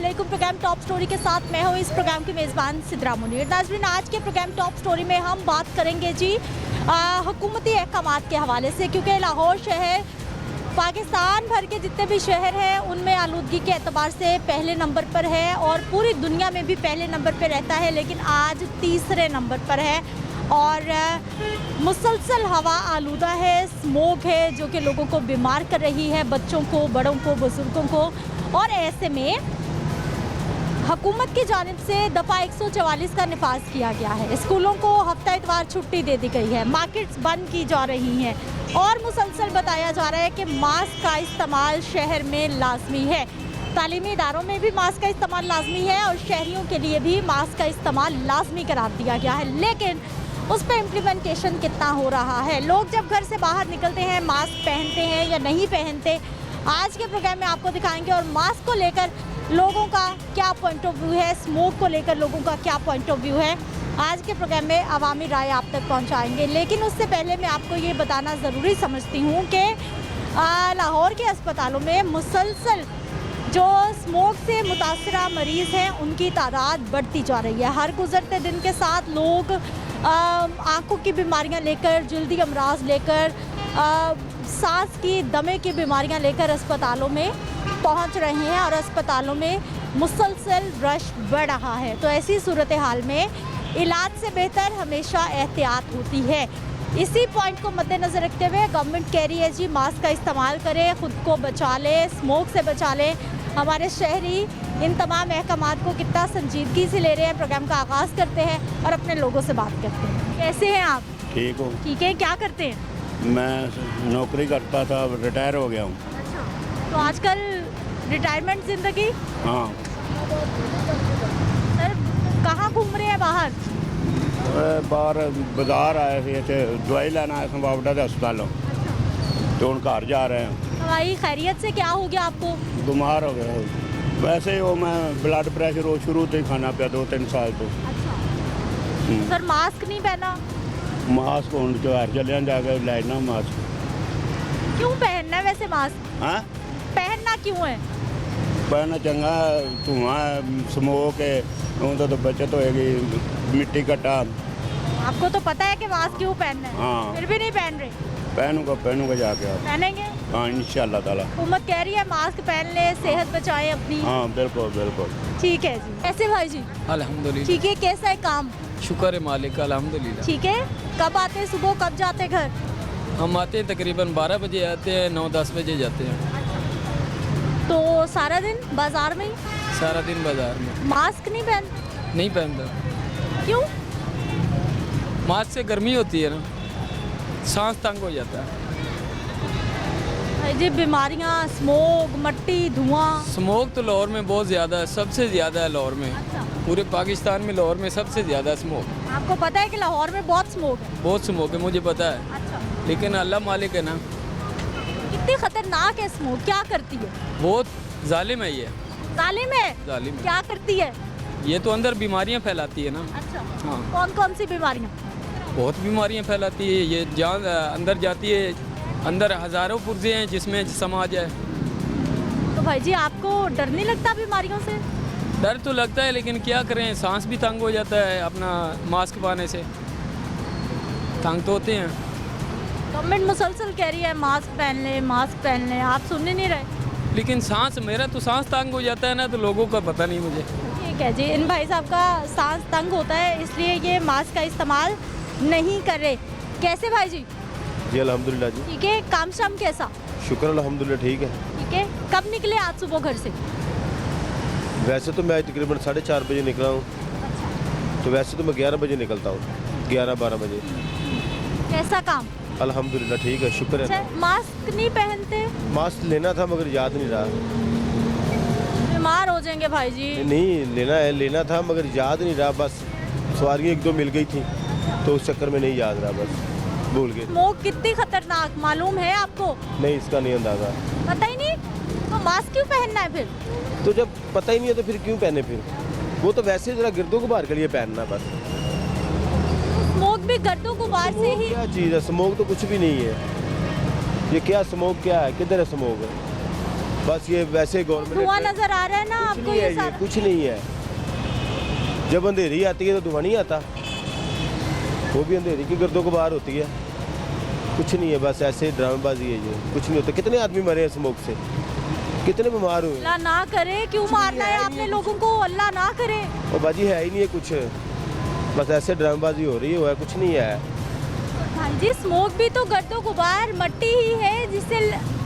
अस्सलामुअलैकुम। Programme top story के साथ मैं हूँ इस प्रोग्राम की मेज़बान सिद्रा मुनीर। नाज़रीन, आज के प्रोग्राम टॉप स्टोरी में हम बात करेंगे जी हुकूमती अहकामात के हवाले से, क्योंकि लाहौर शहर पाकिस्तान भर के जितने भी शहर हैं उनमें आलूदगी के एतबार से पहले नंबर पर है और पूरी दुनिया में भी पहले नंबर पर रहता है, लेकिन आज तीसरे नंबर पर है और मुसलसल हवा आलूदा है, स्मोक है जो कि लोगों को बीमार कर रही है, बच्चों को, बड़ों को, बुजुर्गों को। और ऐसे में हुकूमत की जानिब से दफ़ा 144 का निफाज किया गया है। स्कूलों को हफ्ता इतवार छुट्टी दे दी गई है, मार्केट्स बंद की जा रही हैं और मुसलसल बताया जा रहा है कि मास्क का इस्तेमाल शहर में लाजमी है। तालीमी इदारों में भी मास्क का इस्तेमाल लाजमी है और शहरियों के लिए भी मास्क का इस्तेमाल लाजमी करार दिया गया है, लेकिन उस पर इम्प्लीमेंटेशन कितना हो रहा है। लोग जब घर से बाहर निकलते हैं मास्क पहनते हैं या नहीं पहनते, आज के प्रोग्राम में आपको दिखाएंगे। और मास्क को लेकर लोगों का क्या पॉइंट ऑफ व्यू है, स्मोक को लेकर लोगों का क्या पॉइंट ऑफ व्यू है, आज के प्रोग्राम में अवामी राय आप तक पहुंचाएंगे। लेकिन उससे पहले मैं आपको ये बताना ज़रूरी समझती हूँ कि लाहौर के अस्पतालों में मुसलसल जो स्मोक से मुतासरा मरीज़ हैं उनकी तादाद बढ़ती जा रही है। हर गुज़रते दिन के साथ लोग आँखों की बीमारियां लेकर, जल्दी अमराज लेकर, सांस की, दमे की बीमारियां लेकर अस्पतालों में पहुंच रहे हैं और अस्पतालों में मुसलसल रश बढ़ रहा है। तो ऐसी सूरत हाल में इलाज से बेहतर हमेशा एहतियात होती है। इसी पॉइंट को मद्देनज़र रखते हुए गवर्नमेंट कह रही है जी मास्क का इस्तेमाल करें, ख़ुद को बचा लें, स्मोक से बचा लें। हमारे शहरी इन तमाम अहकामात को कितना संजीदगी से ले रहे हैं। प्रोग्राम का आगाज़ करते हैं और अपने लोगों से बात करते हैं। कैसे हैं आप? ठीक हूँ। ठीक है। क्या करते हैं? मैं नौकरी करता था, रिटायर हो गया हूँ। अच्छा, तो आजकल रिटायरमेंट ज़िंदगी? हाँ। सर, कहाँ घूम रहे हैं बाहर? बाहर बाजार आए थे, दवाई लेना आए थे बावड़ा के अस्पतालों, तो उन घर जा रहे हैं। हमारी खैरियत से क्या हो गया आपको? बीमार हो गया। वैसे ही वो मैं ब्लड प्रेशर वो शुरू से ही खाना पिया 2-3 साल तो। अच्छा। सर, मास्क नहीं पहना? मास्क हूँ जो घर चलिया जाके लेना मास्क। क्यों पहनना है वैसे मास्क? हाँ, पहनना क्यों है? पहना चंगा, धुआं स्मोक है, तो बचत होएगी, मिट्टी कट्टा। आपको तो पता है कि मास्क क्यों पहनना है, हाँ। फिर भी नहीं पहन रहे? पहनूंगा जाके आप। पहनेंगे? हाँ, इंशाल्लाह ताला। हुकूमत कह रही है मास्क पहन ले, सेहत बचाएं अपनी। हाँ, बिल्कुल बिल्कुल। ठीक है जी। कैसे भाई जी? अल्हम्दुलिल्लाह। ठीक है। कैसा है काम? शुक्र है मालिक का, अल्हम्दुलिल्लाह। ठीक है। कब आते हैं सुबह, कब जाते हैं घर? हम आते हैं तकरीबन 12 बजे आते हैं, 9-10 बजे जाते हैं। तो सारा दिन बाजार में ही? सारा दिन बाजार में। मास्क नहीं पहन? नहीं पहनता। क्यों? मास्क से गर्मी होती है ना, सांस तंग हो जाता है। भाई जी, बीमारियां, स्मोक, मट्टी, धुआं। स्मोक तो लाहौर में बहुत ज़्यादा है, सबसे ज़्यादा है लाहौर में। अच्छा। पूरे पाकिस्तान में लाहौर में सबसे ज़्यादा स्मोक। आपको पता है कि लाहौर में बहुत स्मोक है? बहुत स्मोक है, मुझे पता है। अच्छा। लेकिन अल्लाह मालिक है ना। कितनी खतरनाक है स्मोक, क्या करती है? बहुत जालिम है ये। जालिम है? जालिम है। क्या करती है? ये तो अंदर बीमारियाँ फैलाती है ना। अच्छा। हाँ। कौन कौन सी बीमारियां? बहुत बीमारियां फैलाती है ये, जान अंदर जाती है, अंदर हज़ारों पुर्जे हैं जिसमें समा जाए। तो भाई जी, आपको डर नहीं लगता बीमारियों से? डर तो लगता है, लेकिन क्या करें, सांस भी तंग हो जाता है अपना मास्क पाने से, तंग तो होते हैं। गवर्नमेंट मुसलसल कह रही है मास्क पहन ले, मास्क पहन ले, आप सुनने नहीं रहे? लेकिन सांस, मेरा तो सांस तंग हो जाता है ना, तो लोगों का पता नहीं मुझे। ठीक है जी। इन भाई साहब का सांस तंग होता है, इसलिए ये मास्क का इस्तेमाल नहीं कर रहे। कैसे भाई जी? जी अल्हम्दुलिल्लाह जी। ठीक है। काम शाम कैसा? शुक्र अल्हम्दुलिल्लाह ठीक है। ठीक है। कब निकले आज सुबह घर से? वैसे तो मैं तकरीबन 4:30 बजे निकला हूँ, तो वैसे तो मैं 11 बजे निकलता हूँ, 11-12 बजे। कैसा काम? अल्हम्दुलिल्लाह ठीक है, शुक्र है। अच्छा, मास्क नहीं पहनते? मास्क लेना था मगर याद नहीं रहा। बीमार हो जाएंगे भाई जी। नहीं लेना था मगर याद नहीं रहा, बस सवारियाँ 1-2 मिल गई थी तो उस चक्कर में नहीं याद रहा, बस भूल गए। स्मोक कितनी खतरनाक मालूम है आपको? नहीं, इसका नहीं अंदाज़ा। पता ही नहीं तो मास्क क्यों पहनना है फिर? तो जब पता ही नहीं है तो फिर क्यों पहने? फिर वो तो वैसे ज़रा गिरदों गुबार के लिए पहनना बस। स्मोक भी गर्दों गुबार से ही? क्या चीज़ है स्मोक? तो कुछ भी नहीं है ये। क्या स्मोक क्या है? किधर है स्मोक? बस ये वैसे गवर्नमेंट धुआं नजर आ रहा है ना आपको ये सारा? कुछ नहीं है। जब अंधेरी आती है तो धुआं नहीं आता, वो भी अंधेरी की गर्दों को बाहर होती है। कुछ नहीं है, बस ऐसे ड्रामेबाजी है ये, कुछ नहीं होता। कितने आदमी मरे हैं स्मोक से, कितने बीमार हुए। अल्लाह ना करे, क्यों मारना है आपने लोगों को? अल्लाह ना करे। और बाजी है ही नहीं है कुछ, बस ऐसे ड्रामेबाजी हो रही है, कुछ नहीं है। भाई जी स्मोक भी तो गर्दो गुबार मट्टी ही है जिससे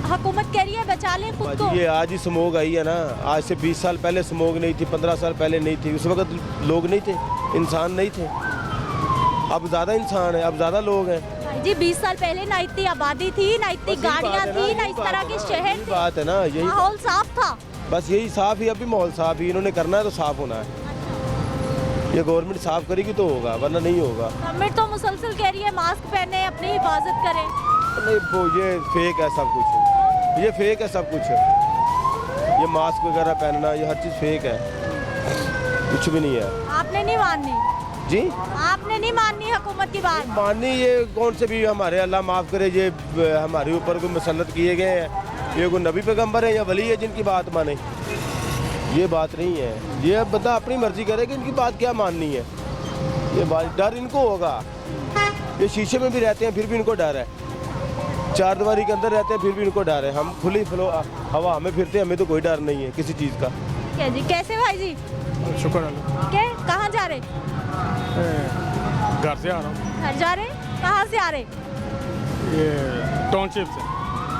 हुकूमत कह रही है बचा लें खुद को। बाजी ये आज ही स्मोक आई है ना, आज से 20 साल पहले स्मोक नहीं थी, 15 साल पहले नहीं थी। उस वक्त लोग नहीं थे, इंसान नहीं थे। अब ज़्यादा इंसान है, अब ज़्यादा लोग हैं। भाई जी 20 साल पहले ना इतनी आबादी थी, ना इतनी गाड़ियाँ थी, ना इस तरह के शहर थे। बात है ना, यही माहौल साफ था। बस यही साफ ही, अभी माहौल साफ ही इन्होंने करना है तो साफ होना है। ये गवर्नमेंट साफ करेगी तो होगा, वरना नहीं होगा। गवर्नमेंट तो मुसलसल कह रही है मास्क पहने, अपनी हिफाजत करें। नहीं वो ये फेक है सब कुछ, ये फेक है सब कुछ। ये मास्क वगैरह पहनना, ये हर चीज़ फेक है, कुछ भी नहीं है। आपने नहीं माननी जी, आपने नहीं माननी हुकूमत की बात? माननी ये कौन से भी हमारे, अल्लाह माफ़ करे, ये हमारे ऊपर कोई मुसल्लत किए गए हैं। ये कोई नबी पैगंबर है या वली है जिनकी बात माने? ये बात नहीं है। ये बंदा अपनी मर्जी करे कि इनकी बात क्या माननी है। ये बात डर इनको होगा। ये शीशे में भी रहते हैं फिर भी इनको डर है, चार दीवारी के अंदर रहते हैं फिर भी इनको डर है। हम खुली फ्लो हवा में फिरते हैं, हमें तो कोई डर नहीं है किसी चीज़ का। क्या जी, कैसे भाई जी? शुक्र अल्लाह। क्या, कहाँ जा रहे? घर से आ रहा हूँ, घर जा रहे? कहाँ से आ रहे? ये टाउनशिप से।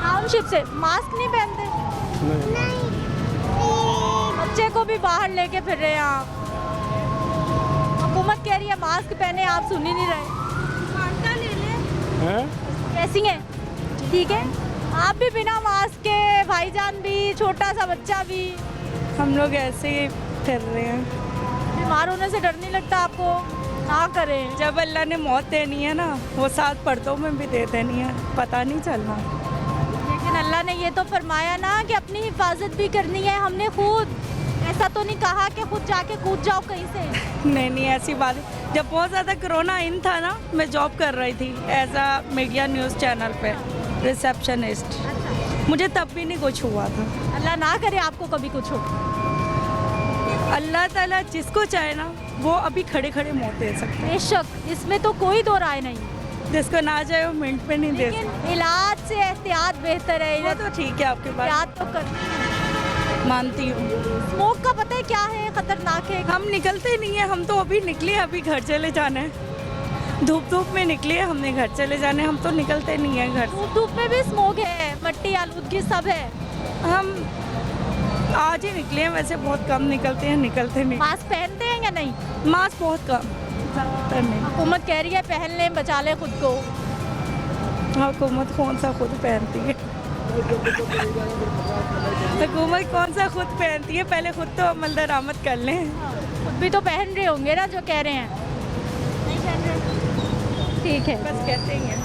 टाउनशिप से। मास्क नहीं पहनते? बच्चे को भी बाहर लेके फिर रहे हैं आप। हुकूमत कह रही है मास्क पहने, आप सुन ही नहीं रहे। मास्क ले ले। हैं? कैसी हैं? ठीक है। आप भी बिना मास्क के, भाईजान भी, छोटा सा बच्चा भी। हम लोग ऐसे ही फिर रहे हैं। बीमार होने से डर नहीं लगता आपको? ना करें। जब अल्लाह ने मौत देनी है ना, वो 7 पर्दों में भी दे देनी है, पता नहीं चलना। लेकिन अल्लाह ने ये तो फरमाया ना कि अपनी हिफाजत भी करनी है। हमने खुद ऐसा तो नहीं कहा कि खुद जाके कूद जाओ कहीं से। नहीं नहीं, ऐसी बात है। जब बहुत ज़्यादा कोरोना इन था ना, मैं जॉब कर रही थी as a media news channel पे रिसेप्शनिस्ट। मुझे तब भी नहीं कुछ हुआ था। अल्लाह ना करे आपको कभी कुछ हो। अल्लाह ताला जिसको चाहे ना, वो अभी खड़े खड़े मौत दे सकते हैं। बेशक, इसमें तो कोई दो राय नहीं। जिसको ना चाहे वो मिनट पे नहीं दे लेकिन सकते। इलाज से एहतियात बेहतर है। वो तो ठीक है, आपके बात एहतियात तो कर। मानती हूँ। स्मोक का पता है क्या है, खतरनाक है। हम निकलते नहीं है, हम तो अभी निकले, अभी घर चले जाना है। धूप में निकले, हमने घर चले जाने, हम तो निकलते नहीं है घर। धूप में भी स्मोक है, मट्टी आलूदगी सब है। हम आज ही निकले हैं, वैसे बहुत कम निकलते हैं, निकलते नहीं। मास्क पहनते हैं या नहीं? मास्क बहुत कम, ज़्यादातर नहीं। हुकूमत कह रही है पहन लें, बचा लें खुद को। हुकूमत कौन सा खुद पहनती है? हुकूमत कौन सा खुद पहनती है? पहले खुद तो अमल दरामद कर लें। खुद भी तो पहन रहे होंगे ना, जो कह रहे हैं। नहीं पहन रहे? ठीक है, बस कहते ही हैं।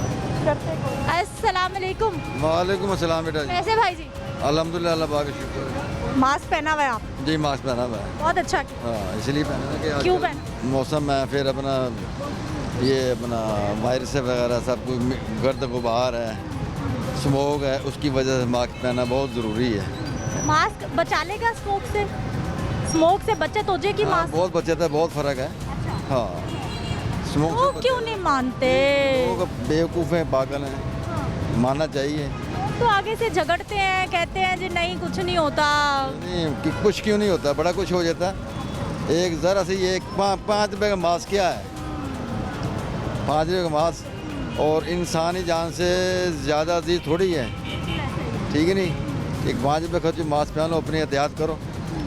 अस्सलाम वालेकुम। वालेकुम अस्सलाम बेटा जी। कैसे भाई जी? अल्हम्दुलिल्लाह, अल्लाह पाक का शुक्र है। मास्क पहना हुआ है आप? जी मास्क पहना हुआ है। बहुत अच्छा। हाँ, इसलिए पहना है कि क्यों आजकल मौसम है, फिर अपना ये अपना वायरस वगैरह सब कुछ, गर्द गुबार है, स्मोक है, उसकी वजह से मास्क पहनना बहुत ज़रूरी है। मास्क बचा लेगा स्मोक से? स्मोक से बचत हो जाएगी हाँ, मास्क? बहुत बचत है, बहुत फ़र्क है। हाँ, स्मोक वो से क्यों नहीं मानते? लोग बेवकूफ़ हैं, पागल हैं, मानना चाहिए। तो आगे से झगड़ते हैं, कहते हैं जी नहीं कुछ नहीं होता। नहीं कि कुछ क्यों नहीं होता, बड़ा कुछ हो जाता। एक ज़रा सी एक 5 रुपये का मास्क क्या है? 5 रुपये का मास्क और इंसानी जान से ज़्यादा अजीज थोड़ी है, ठीक है नहीं? एक 5 रुपये खर्च मास्क पहनो, अपनी एहतियात करो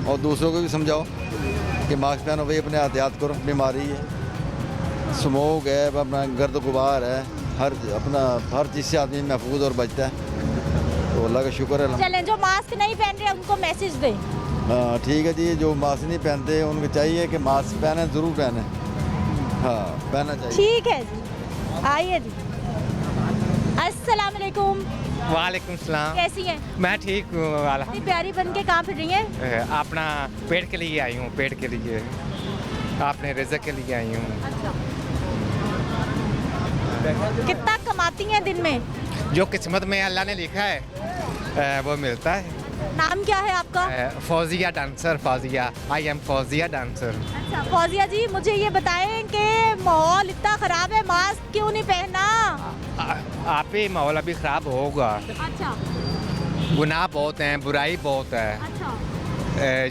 और दूसरों को भी समझाओ कि मास्क पहनो भाई, अपने एहतियात करो, बीमारी है, स्मोक है, अपना गर्द गुबार है, हर चीज़ से आदमी महफूज और बचता है। तो अल्लाह का शुक्र है। चलें, जो मास्क नहीं पहन रहे उनको मैसेज दें। हाँ ठीक है जी, जो मास्क नहीं पहनते उनको चाहिए कि मास्क पहने, ज़रूर पहने। हाँ, पहनना चाहिए। ठीक है जी, आइए जी। अस्सलाम वालेकुम। वालेकुम सलाम। कैसी हैं? मैं ठीक हूँ वाला। इतनी प्यारी बन के कहाँ फिर रही हैं? अपना पेट के लिए आई हूँ, पेट के लिए, अपने रिज़्क़ के लिए आई हूँ। कितना कमाती हैं दिन में? जो किस्मत में अल्लाह ने लिखा है वो मिलता है। नाम क्या है आपका? Fauzia dancer, Fauzia, I am Fauzia dancer. अच्छा फौजिया जी, मुझे ये बताएं कि माहौल इतना खराब है, मास्क क्यों नहीं पहना? आप ही माहौल अभी ख़राब होगा। अच्छा गुनाह बहुत हैं, बुराई बहुत है। अच्छा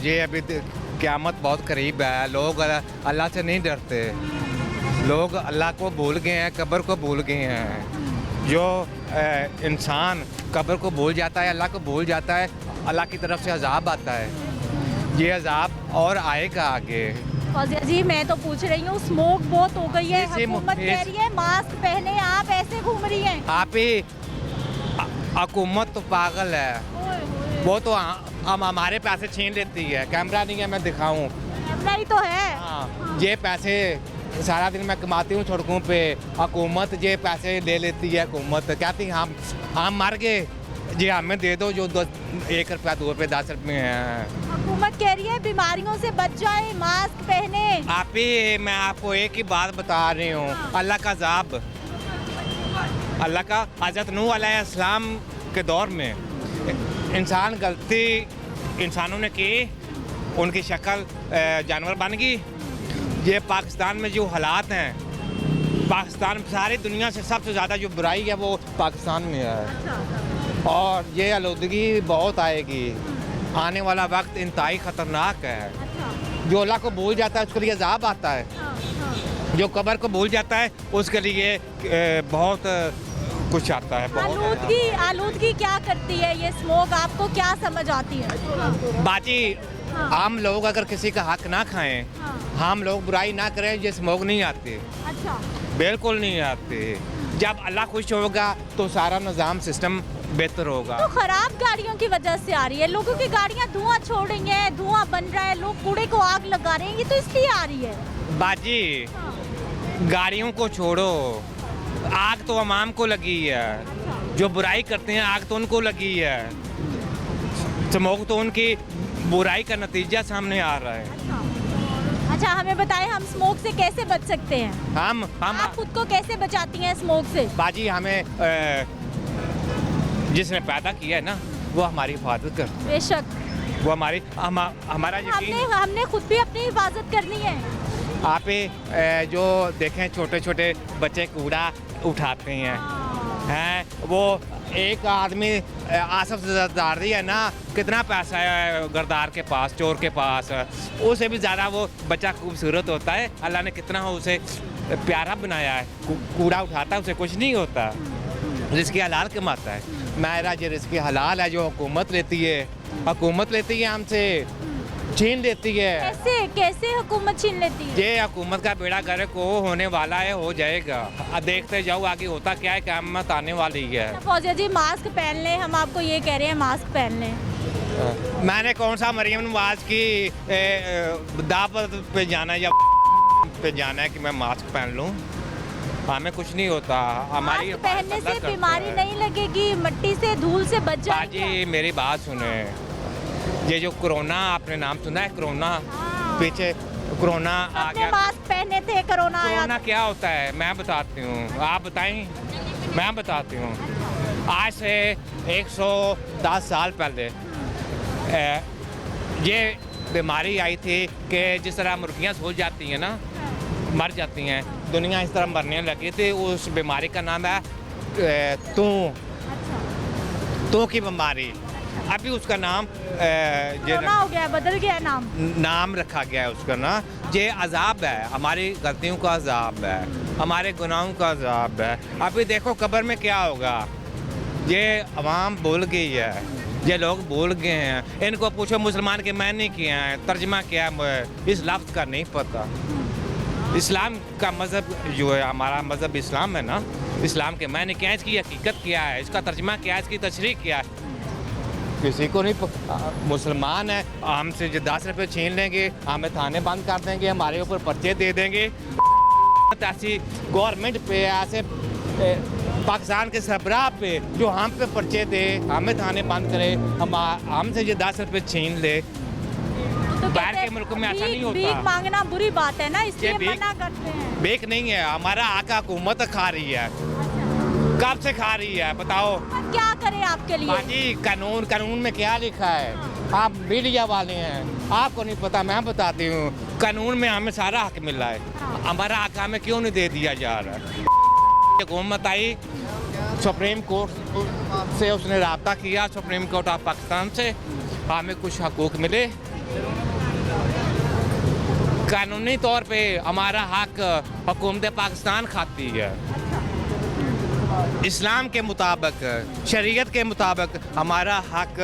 ये अभी क़यामत बहुत करीब है, लोग अल्लाह से नहीं डरते, लोग अल्लाह को भूल गए हैं, कब्र को भूल गए हैं। जो इंसान कब्र को भूल जाता है, अल्लाह को भूल जाता है, अल्लाह की तरफ से अजाब आता है। ये अजाब और आएगा आगे। फौजिया जी, मैं तो पूछ रही हूँ, स्मोक बहुत हो गई है, इसी हुकूमत कह रही है मास्क पहने, आप ऐसे घूम रही हैं। आप ही हुकूमत तो पागल है, वो तो हम हमारे पैसे छीन लेती है। कैमरा नहीं है, मैं दिखाऊं? कैमरा ही तो है। हाँ, ये पैसे सारा दिन मैं कमाती हूँ सड़कों पे, हुकूमत ये पैसे ले लेती है। हुकूमत कहती है हम मर गए, जी हमें दे दो जो 1 रुपया 2 रुपये 10 रुपये हैं। हुकूमत कह रही है बीमारियों से बच जाए, मास्क पहने। आप ही, मैं आपको एक ही बात बता रही हूँ, अल्लाह का अज़ाब, अल्लाह का हज़रत नूह अलैहिस्सलाम के दौर में इंसान गलती इंसानों ने की, उनकी शक्ल जानवर बन गई। ये पाकिस्तान में जो हालात हैं, पाकिस्तान सारी दुनिया से सबसे ज़्यादा जो बुराई है वो पाकिस्तान में है। और ये आलूदगी बहुत आएगी, आने वाला वक्त इंतहाई ख़तरनाक है। जो अल्लाह को भूल जाता है उसके लिए अज़ाब आता है, जो कब्र को भूल जाता है उसके लिए बहुत कुछ आता है। आलूदगी क्या करती है ये स्मोक, आपको क्या समझ आती है? बाजी, हम लोग अगर किसी का हक ना खाएं, हम लोग बुराई ना करें, ये स्मोक नहीं आते। अच्छा बिल्कुल नहीं आते। जब अल्लाह खुश होगा तो सारा निज़ाम सिस्टम बेहतर होगा। तो खराब गाड़ियों की वजह से आ रही है, लोगों की गाड़ियां धुआं छोड़ रही हैं, धुआं बन रहा है, लोग कूड़े को आग लगा रहे हैं, ये तो इसलिए आ रही है। बाजी, गाड़ियों को छोड़ो, आग तो अवाम को लगी है। जो बुराई करते हैं आग तो उनको लगी है, स्मोक तो उनकी बुराई का नतीजा सामने आ रहा है। अच्छा हमें बताएं, हम स्मोक से कैसे बच सकते हैं? हम आप खुद को कैसे बचाती हैं स्मोक से? बाजी, हमें जिसने पैदा किया है ना वो हमारी हिफाजत करता है। बेशक वो हमारा यकीन, हमने खुद भी अपनी हिफाजत करनी है। आप जो देखें छोटे छोटे बच्चे कूड़ा उठाते हैं, वो एक आदमी आसफ जरदारी है ना, कितना पैसा है गरदार के पास, चोर के पास, उससे भी ज़्यादा वो बच्चा खूबसूरत होता है। अल्लाह ने कितना उसे प्यारा बनाया है, कूड़ा उठाता है उसे कुछ नहीं होता, रिज़्क़ हलाल कमाता है। मेरा ये रिज़्क़ हलाल है जो हुकूमत लेती है, हुकूमत लेती है हमसे, छीन लेती है। कैसे हुकूमत छीन लेती है? ये हुकूमत का बेड़ा गर्क को होने वाला है, हो जाएगा। देखते जाओ आगे होता क्या है, क़यामत आने वाली है। फौजिया जी, मास्क पहन लें, हम आपको ये कह रहे हैं मास्क पहन लें। मैंने कौन सा मरियम नवाज की दावत पे जाना या पे जाना है कि मैं मास्क पहन लूँ? हमें कुछ नहीं होता, हमारी मास्क पहनने से बीमारी नहीं लगेगी, मिट्टी से धूल से बच जाएंगे। बाजी मेरी बात सुने, ये जो कोरोना आपने नाम सुना है, कोरोना पीछे कोरोना आ गया, मास्क पहने थे, कोरोना आया। कोरोना क्या होता है मैं बताती हूँ, आप बताएं? मैं बताती हूँ। आज से 110 साल पहले ये बीमारी आई थी कि जिस तरह मुर्गियाँ सो जाती हैं ना, मर जाती हैं, दुनिया इस तरह मरने लगी थी। उस बीमारी का नाम है तू की बीमारी। अभी उसका नाम कोरोना हो गया, बदल गया नाम रखा गया है उसका ना। ये अजाब है, हमारी गलतियों का अजाब है, हमारे गुनाहों का अजाब है। अभी देखो कब्र में क्या होगा, ये अवाम भूल गई है, ये लोग भूल गए हैं। इनको पूछो मुसलमान के मायने क्या हैं, तर्जमा क्या है, इस लफ्ज़ का नहीं पता। इस्लाम का मज़हब जो है, हमारा मज़हब इस्लाम है ना, इस्लाम के मायने क्या है, इसकी हकीकत क्या है, इसका तर्जमा क्या है, इसकी तशरीह क्या है, किसी को नहीं। मुसलमान है, हमसे जो 10 रुपये छीन लेंगे, हमें थाने बंद कर देंगे, हमारे ऊपर पर्चे दे देंगे। ऐसी गवर्नमेंट पे, ऐसे पाकिस्तान के सरबराह पे जो हम पे पर्चे दे, हमें थाने बंद करे, हमसे जो 10 रुपये छीन ले। तो बाहर के मुल्कों में ऐसा नहीं होता। भीख मांगना बुरी बात है ना, इसलिए मना करते हैं। भीख नहीं है, हमारा आका हुकूमत खा रही है। कब से खा रही है बताओ? क्या करें आपके लिए? बाजी कानून में क्या लिखा है? आप मीडिया वाले हैं, आपको नहीं पता, मैं बताती हूँ। कानून में हमें सारा हक मिल रहा है, हमारा हक हमें क्यों नहीं दे दिया जा रहा है? हुकूमत आई, सुप्रीम कोर्ट से उसने रब्ता किया, सुप्रीम कोर्ट ऑफ पाकिस्तान से, हमें कुछ हकूक मिले। कानूनी तौर पे हमारा हक हुकूमत पाकिस्तान खाती है। इस्लाम के मुताबिक, शरीयत के मुताबिक हमारा हक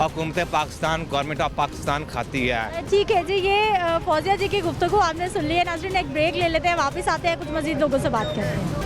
हुकूमत पाकिस्तान, गवर्नमेंट ऑफ पाकिस्तान खाती है। ठीक है जी, ये फौजिया जी की गुफ्तगू आपने सुन ली है। नाज़रीन, एक ब्रेक ले लेते हैं, वापस आते हैं, कुछ मजीद लोगों से बात करते हैं।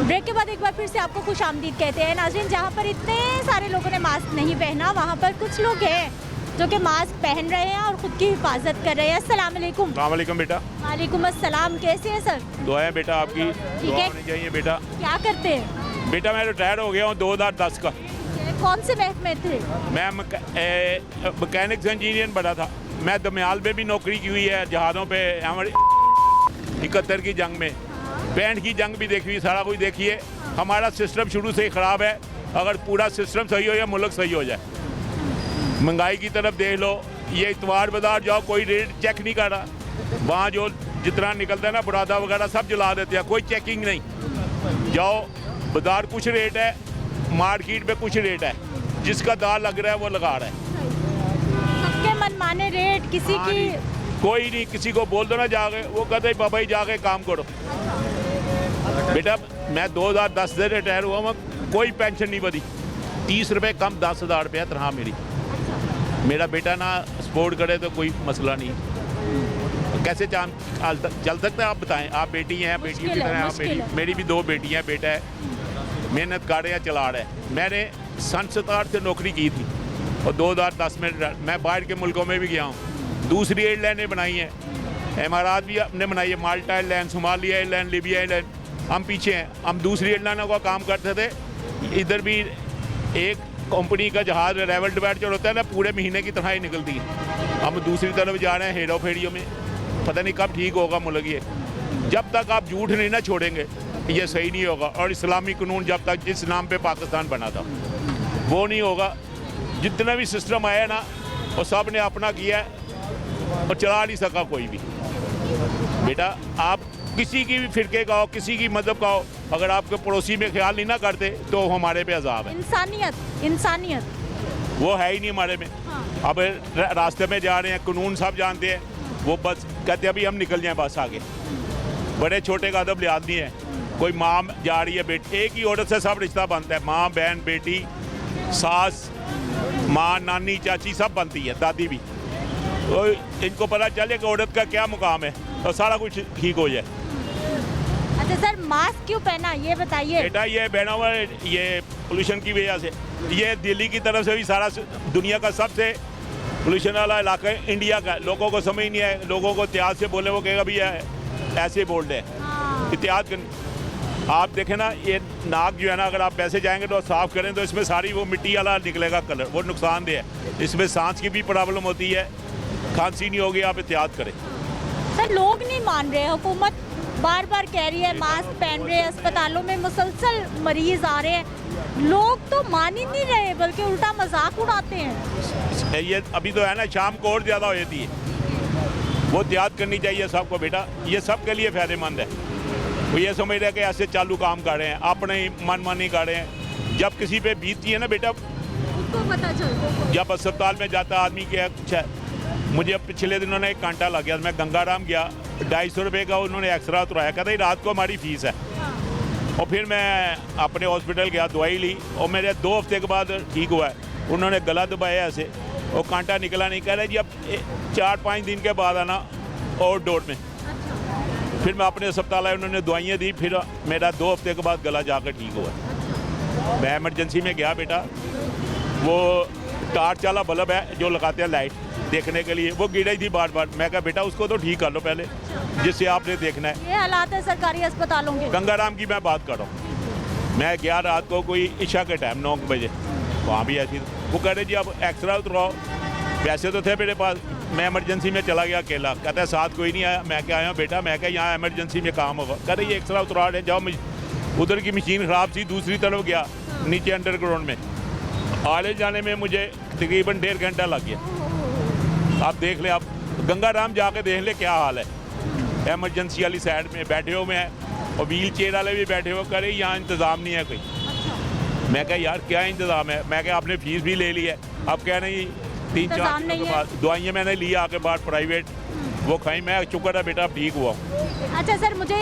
ब्रेक के बाद एक बार फिर से आपको खुश आमदीद कहते हैं। नाज़रीन, जहाँ पर इतने सारे लोगों ने मास्क नहीं पहना, वहाँ पर कुछ लोग हैं जो कि मास्क पहन रहे हैं और खुद की हिफाजत कर रहे हैं। अस्सलाम वालेकुम। वालेकुम बेटा। वालेकुम अस्सलाम। कैसे हैं सर? दुआएं बेटा आपकी, दुआ होनी चाहिए बेटा। क्या करते हैं बेटा मैं रिटायर हो गया हूँ 2010 का। कौन से महकमे थे? मैं मैकेनिक्स इंजीनियर बना था। मैं दमयाल में भी नौकरी की हुई है, जहाज़ों पे हमारी 71 की जंग में, 65 की जंग भी देखी हुई, सारा कुछ देखिए। हमारा सिस्टम शुरू से ही ख़राब है। अगर पूरा सिस्टम सही हो या मुल्क सही हो जाए। महंगाई की तरफ देख लो, ये इतवार बाज़ार जाओ, कोई रेट चेक नहीं कर रहा। वहाँ जो जितना निकलता है ना, बुरादा वगैरह सब जला देते हैं, कोई चेकिंग नहीं। जाओ बाज़ार कुछ रेट है, मार्केट में कुछ रेट है, जिसका दाल लग रहा है वो लगा रहा है। सबके मनमाने रेट, किसी की कोई नहीं, किसी को बोल दो ना जाके, वो कहते बाबा जी जाके काम करो। बेटा मैं 2010 से रिटायर हुआ हूँ, कोई पेंशन नहीं बढ़ी। 30 रुपये कम 10,000 रुपया तनख्वाह मेरी। मेरा बेटा ना सपोर्ट करे तो कोई मसला नहीं। कैसे चल सकते हैं आप बताएं? आप बेटी हैं, बेटी की तरह आप मेरी भी 2 बेटियां, बेटा है, मेहनत कर रहे हैं, चला रहे हैं। मैंने सन 67 से नौकरी की थी और 2010 में मैं बाहर के मुल्कों में भी गया हूँ। दूसरी एयरलाइनें बनाई हैं, इमारात भी हमने बनाई है, Malta airline, Somalia airline, Libya airline. हम पीछे हैं, हम दूसरी एयरलाइनों का काम करते थे। इधर भी एक कंपनी का जहाज़ रेवल डिवाइडर होता है ना, पूरे महीने की तनख्वाही निकलती है। हम दूसरी तरफ जा रहे हैं, हेरो फेरियों में। पता नहीं कब ठीक होगा मुल्क ये। जब तक आप झूठ नहीं ना छोड़ेंगे ये सही नहीं होगा। और इस्लामी कानून जब तक, जिस नाम पे पाकिस्तान बना था, वो नहीं होगा। जितना भी सिस्टम आया ना, वो सब ने अपना किया और चला नहीं सका कोई भी। बेटा आप किसी की भी फिरके का हो, किसी की मजहब का हो, अगर आपके पड़ोसी में ख्याल नहीं ना करते तो हमारे पे अजाब है। इंसानियत वो है ही नहीं हमारे में। हाँ। अब रास्ते में जा रहे हैं, कानून सब जानते हैं, वो बस कहते हैं अभी हम निकल जाएं बस आगे। बड़े छोटे का अदब लिहाज नहीं है। कोई माँ जा रही है, बेटी, एक ही औरत से सब रिश्ता बनता है। माँ, बहन, बेटी, सास, माँ, नानी, चाची सब बनती है, दादी भी। तो इनको पता चले कि औरत का क्या मुकाम है और सारा कुछ ठीक हो जाए। अच्छा सर, मास्क क्यों पहना ये बताइए? बेटा ये बहना हुआ ये पोल्यूशन की वजह से। ये दिल्ली की तरफ से भी सारा दुनिया का सबसे पोल्यूशन वाला इलाका है इंडिया का। लोगों को समझ नहीं है, लोगों को इतिहाद से बोले वो कहेगा भैया ऐसे बोल रहे हैं। इतिहाद आप देखें ना, ये नाक जो है ना, अगर आप पैसे जाएंगे तो साफ़ करें तो इसमें सारी वो मिट्टी वाला निकलेगा कलर, वो नुकसानदेह है। इसमें सांस की भी प्रॉब्लम होती है, खांसी नहीं होगी, आप एहतियात करें। सर लोग नहीं मान रहे, हुकूमत बार बार कह रही है मास्क पहन रहे हैं, अस्पतालों में मुसलसल मरीज आ रहे हैं, लोग तो मान ही नहीं रहे बल्कि उल्टा मजाक उड़ाते हैं। ये अभी तो है ना, शाम को और ज़्यादा हो जाती है। वो एहतियात करनी चाहिए सबको बेटा, ये सब के लिए फ़ायदेमंद है। वो ये समझ रहे हैं कि ऐसे चालू काम कर रहे हैं, अपने ही मनमानी कर रहे हैं। जब किसी पे बीतती है ना बेटा, उसको पता चलता। जब अस्पताल में जाता आदमी के, अच्छा मुझे अब पिछले दिनों ने एक कांटा लग गया, मैं गंगाराम गया, 250 रुपये का उन्होंने एक्सरा उतराया, कहते रात को हमारी फ़ीस है। और फिर मैं अपने हॉस्पिटल गया, दवाई ली और मेरे 2 हफ्ते के बाद ठीक हुआ है। उन्होंने गला दबाया ऐसे, और कांटा निकला नहीं। कह रहे जी अब 4-5 दिन के बाद आना और डोर में। फिर मैं अपने अस्पताल आया, उन्होंने दवाइयाँ दी, फिर मेरा 2 हफ्ते के बाद गला जाकर ठीक हुआ। मैं इमरजेंसी में गया बेटा, वो टार्च वाला बल्ब है जो लगाते हैं लाइट देखने के लिए, वो गिर रही थी बार बार। मैं कहा बेटा उसको तो ठीक कर लो पहले, जिससे आपने देखना है। ये हालात है सरकारी अस्पतालों के। गंगाराम की मैं बात कर रहा हूँ। मैं गया रात को कोई इशा के टाइम 9 बजे, वहाँ भी ऐसी। वो कह रहे जी अब एक्सरा उतरवाओ, पैसे तो थे मेरे पास, मैं इमरजेंसी में चला गया अकेला। कहता है साथ कोई नहीं आया। मैं क्या आया बेटा, मैं क्या यहाँ इमरजेंसी में काम होगा। कहते ये एक्सरा उतरा रहे जाओ। उधर की मशीन ख़राब थी, दूसरी तरफ गया नीचे अंडरग्राउंड में। आने जाने में मुझे तकरीबन 1.5 घंटा लग गया। आप देख लें, आप गंगाराम जाके देख ले क्या हाल है। एमरजेंसी वाली साइड में बैठे हुए हैं और व्हील चेयर वाले भी बैठे हुए, करे यहाँ इंतज़ाम नहीं है कोई। मैं कहा यार क्या इंतज़ाम है। मैं कहा आपने फ़ीस भी ले ली है। अब कह नहीं 3-4 दिनों के बाद दवाइयाँ मैंने ली आके बाद प्राइवेट, वो खाई। मैं शुक्र है बेटा ठीक हुआ। अच्छा सर, मुझे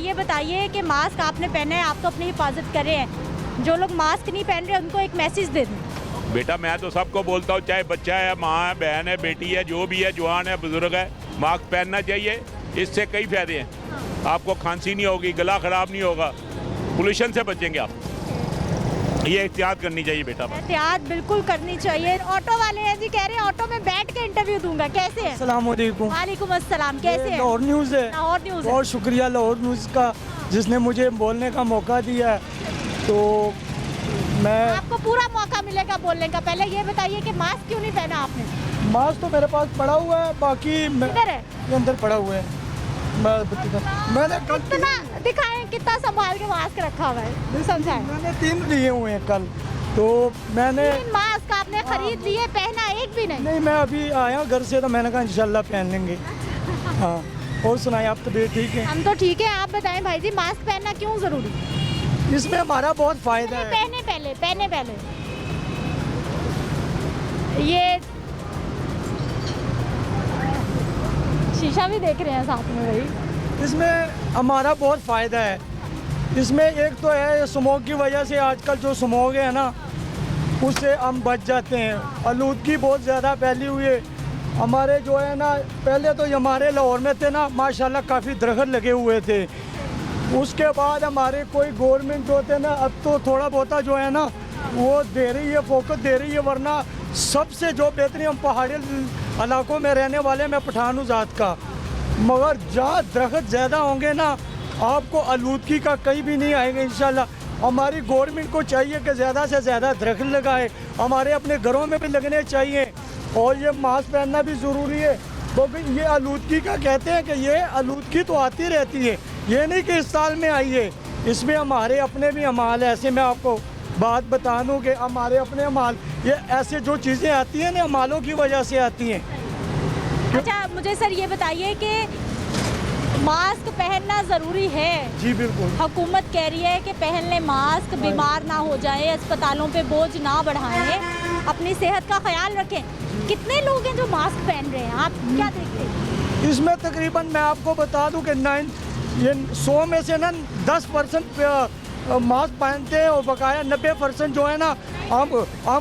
ये बताइए कि मास्क आपने पहना है, आप तो अपनी हिफाजत कर रहे हैं, जो लोग मास्क नहीं पहन रहे उनको एक मैसेज दे दें। बेटा मैं तो सबको बोलता हूँ, चाहे बच्चा है, माँ है, बहन है, बेटी है, जो भी है, जवान है, बुजुर्ग है, मास्क पहनना चाहिए। इससे कई फायदे हैं। आपको खांसी नहीं होगी, गला ख़राब नहीं होगा, पोल्यूशन से बचेंगे आप। ये एहतियात करनी चाहिए बेटा। एहतियात बिल्कुल करनी चाहिए। ऑटो वाले हैं जी, कह रहे हैं ऑटो में बैठ के इंटरव्यू दूंगा। कैसे हैं? अस्सलाम वालेकुम। वालेकुम अस्सलाम। कैसे हैं? लाहौर न्यूज़ है। लाहौर न्यूज़ है। बहुत शुक्रिया लाहौर न्यूज़ का, जिसने मुझे बोलने का मौका दिया है। तो मैं आपको पूरा मौका मिलेगा बोलने का। पहले ये बताइए कि मास्क क्यों नहीं पहना आपने? मास्क तो मेरे पास पड़ा हुआ है, बाकी किधर है? ये अंदर पड़ा हुआ है। मैंने कल कितना दिखाएं, कितना संभाल के मास्क रखा हुआ है, समझाएं। मैंने 3 लिए हुए हैं कल। तो मैंने 3 मास्क आपने खरीद लिए, पहना एक भी नहीं? नहीं, मैं अभी आया घर से, तो मैंने कहा इंशाल्लाह पहन लेंगे। हाँ, और सुनाए आप तबीयत ठीक है? हम तो ठीक है। आप बताएं भाई जी, मास्क पहनना क्यों जरूरी? इसमें हमारा बहुत फ़ायदा है। पहने पहले ये शीशा भी देख रहे हैं साथ में भाई। इसमें हमारा बहुत फ़ायदा है। इसमें एक तो है स्मोक की वजह से, आजकल जो स्मोक है ना, उससे हम बच जाते हैं। आलूदगी बहुत ज़्यादा फैली हुई है। हमारे जो है ना, पहले तो हमारे लाहौर में थे ना, माशाल्लाह काफ़ी दरख्त लगे हुए थे। उसके बाद हमारे कोई गवर्नमेंट होते ना, अब तो थोड़ा बहुत जो है ना वो दे रही है, फोकस दे रही है। वरना सबसे जो बेहतरीन, हम पहाड़ी इलाकों में रहने वाले, मैं पठान हूँ ज़ात का, मगर जहाँ दरख्त ज़्यादा होंगे ना, आपको आलूदगी का कहीं भी नहीं आएगा इंशाल्लाह। हमारी गवर्नमेंट को चाहिए कि ज़्यादा से ज़्यादा दरख्त लगाए, हमारे अपने घरों में भी लगने चाहिए। और ये मास्क पहनना भी ज़रूरी है, क्योंकि ये आलूदगी का कहते हैं कि ये आलूदगी तो आती रहती है, ये नहीं कि इस साल में आई है। इसमें हमारे अपने भी अमाल है। ऐसे मैं आपको बात बता दूँ कि हमारे अपने अमाल, ये ऐसे जो चीज़ें आती हैं ना, अमालों की वजह से आती हैं। अच्छा मुझे सर ये बताइए कि मास्क पहनना ज़रूरी है? जी बिल्कुल। हुकूमत कह रही है कि पहन लें मास्क, बीमार ना हो जाए, अस्पतालों पे बोझ ना बढ़ाएं, अपनी सेहत का ख्याल रखें। कितने लोग हैं जो मास्क पहन रहे हैं, आप क्या देखते हैं? इसमें तकरीबन मैं आपको बता दूं कि 100 में से ना 10% मास्क पहनते हैं, और बकाया 90% जो है ना, हम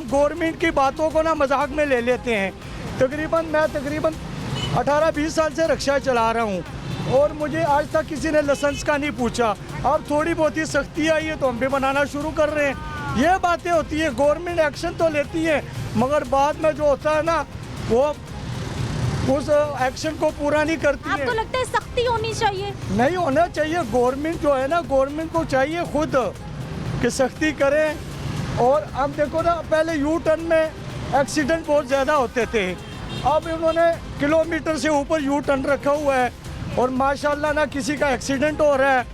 गवर्नमेंट की बातों को ना मजाक में ले लेते हैं। मैं तकरीबन 18-20 साल से रिक्शा चला रहा हूँ, और मुझे आज तक किसी ने लाइसेंस का नहीं पूछा। अब थोड़ी बहुत ही सख्ती आई है तो हम भी बनाना शुरू कर रहे हैं। ये बातें होती है, गवर्नमेंट एक्शन तो लेती है, मगर बाद में जो होता है ना, वो उस एक्शन को पूरा नहीं करती है। आपको लगता है सख्ती होनी चाहिए? नहीं होना चाहिए। गवर्नमेंट जो है ना, गवर्नमेंट को चाहिए खुद कि सख्ती करें। और अब देखो ना, पहले यू टर्न में एक्सीडेंट बहुत ज़्यादा होते थे, अब इन्होंने किलोमीटर से ऊपर यू टर्न रखा हुआ है, और माशाल्लाह ना किसी का एक्सीडेंट हो रहा है।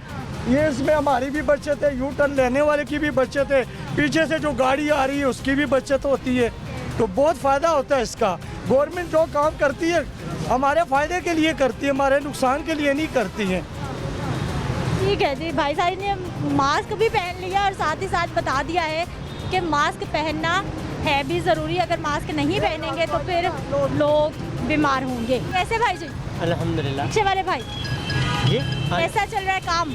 ये इसमें हमारी भी बचत है, यू टर्न लेने वाले की भी बचत है, पीछे से जो गाड़ी आ रही है उसकी भी बचत होती है। तो बहुत फ़ायदा होता है इसका। गवर्नमेंट जो काम करती है हमारे फ़ायदे के लिए करती है, हमारे नुकसान के लिए नहीं करती है। ठीक है जी, भाई साहब ने मास्क भी पहन लिया और साथ ही साथ बता दिया है कि मास्क पहनना है भी ज़रूरी। अगर मास्क नहीं पहनेंगे तो फिर लोग बीमार होंगे। कैसे भाई जी? अल्हम्दुलिल्लाह। अच्छे वाले भाई जी हाँ, कैसा चल रहा है काम?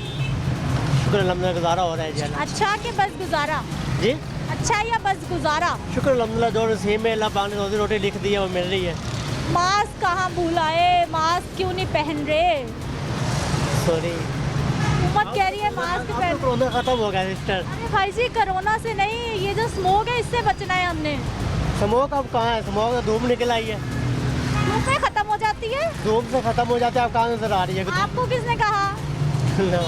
शुक्र अल्हम्दुलिल्लाह, गुजारा हो रहा है जी। अच्छा कि बस गुजारा? जी अच्छा या बस गुजारा? शुक्र अल्हम्दुलिल्लाह, जो नसीब में अल्लाह पाक ने रोजी रोटी लिख दी है वो मिल रही है। मास्क कहाँ भूलाए, मास्क क्यों नहीं पहन रहे? सॉरी, हुकूमत कह रही है मास्क पहन। कोरोना खत्म हो गया सिस्टर। अरे भाई जी, कोरोना से नहीं, ये जो स्मोक है इससे बचना है हमने। स्मोक अब कहाँ है? स्मोक तो धूप निकल आई है। धूप में खत्म हो जाती है? धूप से खत्म हो जाते हैं, अब कहाँ नजर आ रही है? आपको किसने कहा? नो।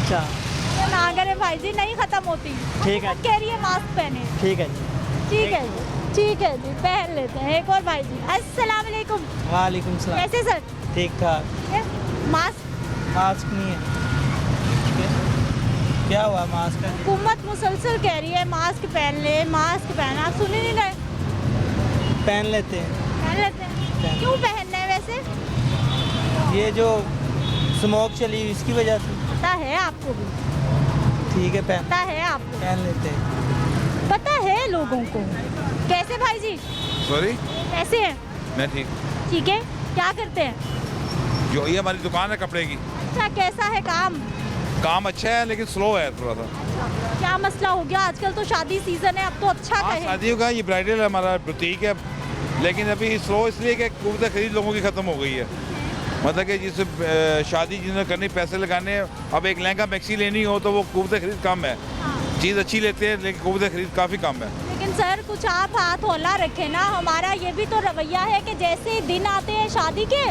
अच्छा ये ना करे भाई जी, नहीं खत्म होती। ठीक है। हुकूमत कह रही है मास्क पहने। ठीक है जी। ठीक है जी, ठीक है जी, पहन लेते हैं। एक और भाई जी, अस्सलाम वालेकुम। वालेकुम सलाम। कैसे सर? ठीक ठाक। मास्क मास्क नहीं है। क्या हुआ मास्क का? हुकूमत मुसलसल कह रही है मास्क पहन ले, मास्क पहन, आप सुन ही नहीं रहे। पहन लेते हैं। पहन लेते हैं। क्यों पहनना है वैसे? ये जो स्मोक चली इसकी वजह से। पता है आपको भी? ठीक है पता है आपको? पहन लेते हैं। पता है लोगों को। कैसे भाई जी? सॉरी, कैसे हैं? मैं ठीक। ठीक है। क्या करते हैं? जो ये हमारी दुकान है कपड़े की। अच्छा, कैसा है काम? काम अच्छा है लेकिन स्लो है थोड़ा सा। क्या मसला हो गया? आजकल तो शादी सीजन है, अब तो अच्छा हाँ, कहें। शादियों का ये ब्राइडल हमारा बुटीक है, लेकिन अभी स्लो इसलिए कि कुव्वत खरीद लोगों की ख़त्म हो गई है। मतलब कि जिस शादी जिन्होंने करनी, पैसे लगाने, अब एक लहंगा मैक्सी लेनी हो तो वो कुव्वत खरीद कम है। चीज़ अच्छी लेते हैं लेकिन कुव्वत खरीद काफ़ी कम है। लेकिन सर कुछ आप हाथ हौला रखें ना, हमारा ये भी तो रवैया है कि जैसे दिन आते हैं शादी के,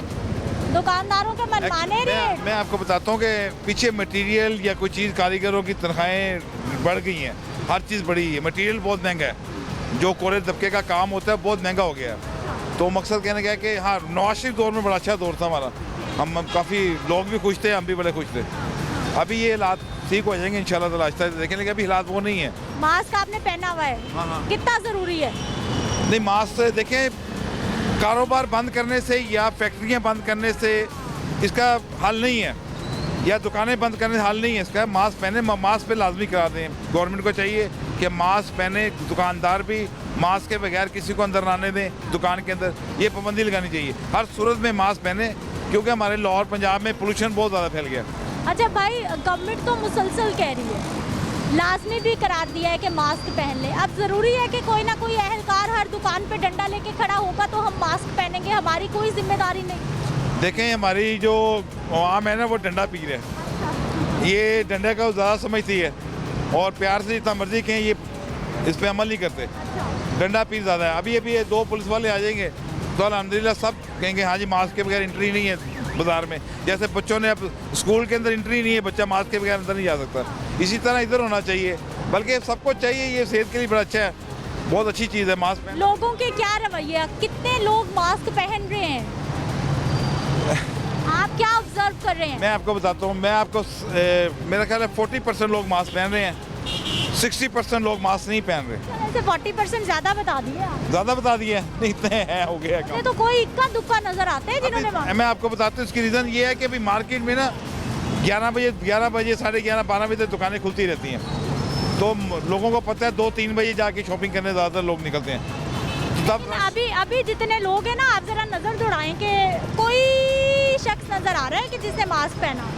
दुकानदारों के मनमाने रेट। मैं आपको बताता हूँ कि पीछे मटेरियल या कोई चीज़, कारीगरों की तनख्वाहें बढ़ गई हैं, हर चीज़ बढ़ी है, मटेरियल बहुत महंगा है, जो कोरे तबके का काम होता है बहुत महंगा हो गया है। तो मकसद कहने का है कि हाँ, नवाज शरीफ दौर में बड़ा अच्छा दौर था हमारा, हम काफ़ी लोग भी खुश थे, हम भी बड़े खुश थे। अभी ये हालात ठीक हो जाएंगे इंशाल्लाह ताला, आहिस्ता देखें, लेकिन अभी हालात वो नहीं है। मास्क आपने पहना हुआ है, हाँ। कितना ज़रूरी है? नहीं, मास्क से देखें, कारोबार बंद करने से या फैक्ट्रियां बंद करने से इसका हल नहीं है, या दुकानें बंद करने से हल नहीं है इसका। मास्क पहने, मास्क पे लाजमी करा दें। गवर्नमेंट को चाहिए कि मास्क पहने, दुकानदार भी मास्क के बगैर किसी को अंदर ना आने दें दुकान के अंदर, ये पाबंदी लगानी चाहिए। हर सूरत में मास्क पहने, क्योंकि हमारे लाहौर पंजाब में पोल्यूशन बहुत ज़्यादा फैल गया। अच्छा भाई, गवर्नमेंट तो मुसलसल कह रही है, लाजमी भी करार दिया है कि मास्क पहन ले। अब ज़रूरी है कि कोई ना कोई अहलकार हर दुकान पे डंडा लेके खड़ा होगा तो हम मास्क पहनेंगे, हमारी कोई जिम्मेदारी नहीं। देखें, हमारी जो आवाम है ना, वो डंडा पी रहे हैं, ये डंडे का ज़्यादा समझती है और प्यार से जितना मर्जी कहें ये इस पर अमल नहीं करते, डंडा पी ज़्यादा है। अभी अभी 2 पुलिस वाले आ जाएंगे तो अल्हम्दुलिल्लाह सब कहेंगे हाँ जी, मास्क के बगैर एंट्री नहीं है बाज़ार में। जैसे बच्चों ने अब स्कूल के अंदर एंट्री नहीं है, बच्चा मास्क के बगैर अंदर नहीं जा सकता, इसी तरह इधर होना चाहिए। बल्कि सबको चाहिए, ये सेहत के लिए बड़ा अच्छा है, बहुत अच्छी चीज़ है मास्क पहनना। लोगों के क्या रवैया, कितने लोग मास्क पहन रहे हैं? आप क्या ऑब्जर्व कर रहे हैं? मैं आपको बताता हूँ, मैं आपको मेरा ख्याल है 40% लोग मास्क पहन रहे हैं, 60% लोग मास्क नहीं पहन रहे। ऐसे 40% ज़्यादा बता दिए। ज़्यादा बता दिए नहीं, इतने हैं, हो गया ये तो कोई इक्का दुक्का नजर आते हैं जिन्होंने मास्क। मैं आपको बताता हूँ, इसकी रीज़न ये है कि अभी मार्केट में ना 11 बजे 11:30 12 बजे तक दुकानें खुलती रहती हैं, तो लोगों को पता है 2-3 बजे जाके शॉपिंग करने ज़्यादातर लोग निकलते हैं। तब अभी जितने लोग हैं ना, आप जरा नजर दौड़ाएं कि कोई शख्स नजर आ रहा है कि जिसने मास्क पहना।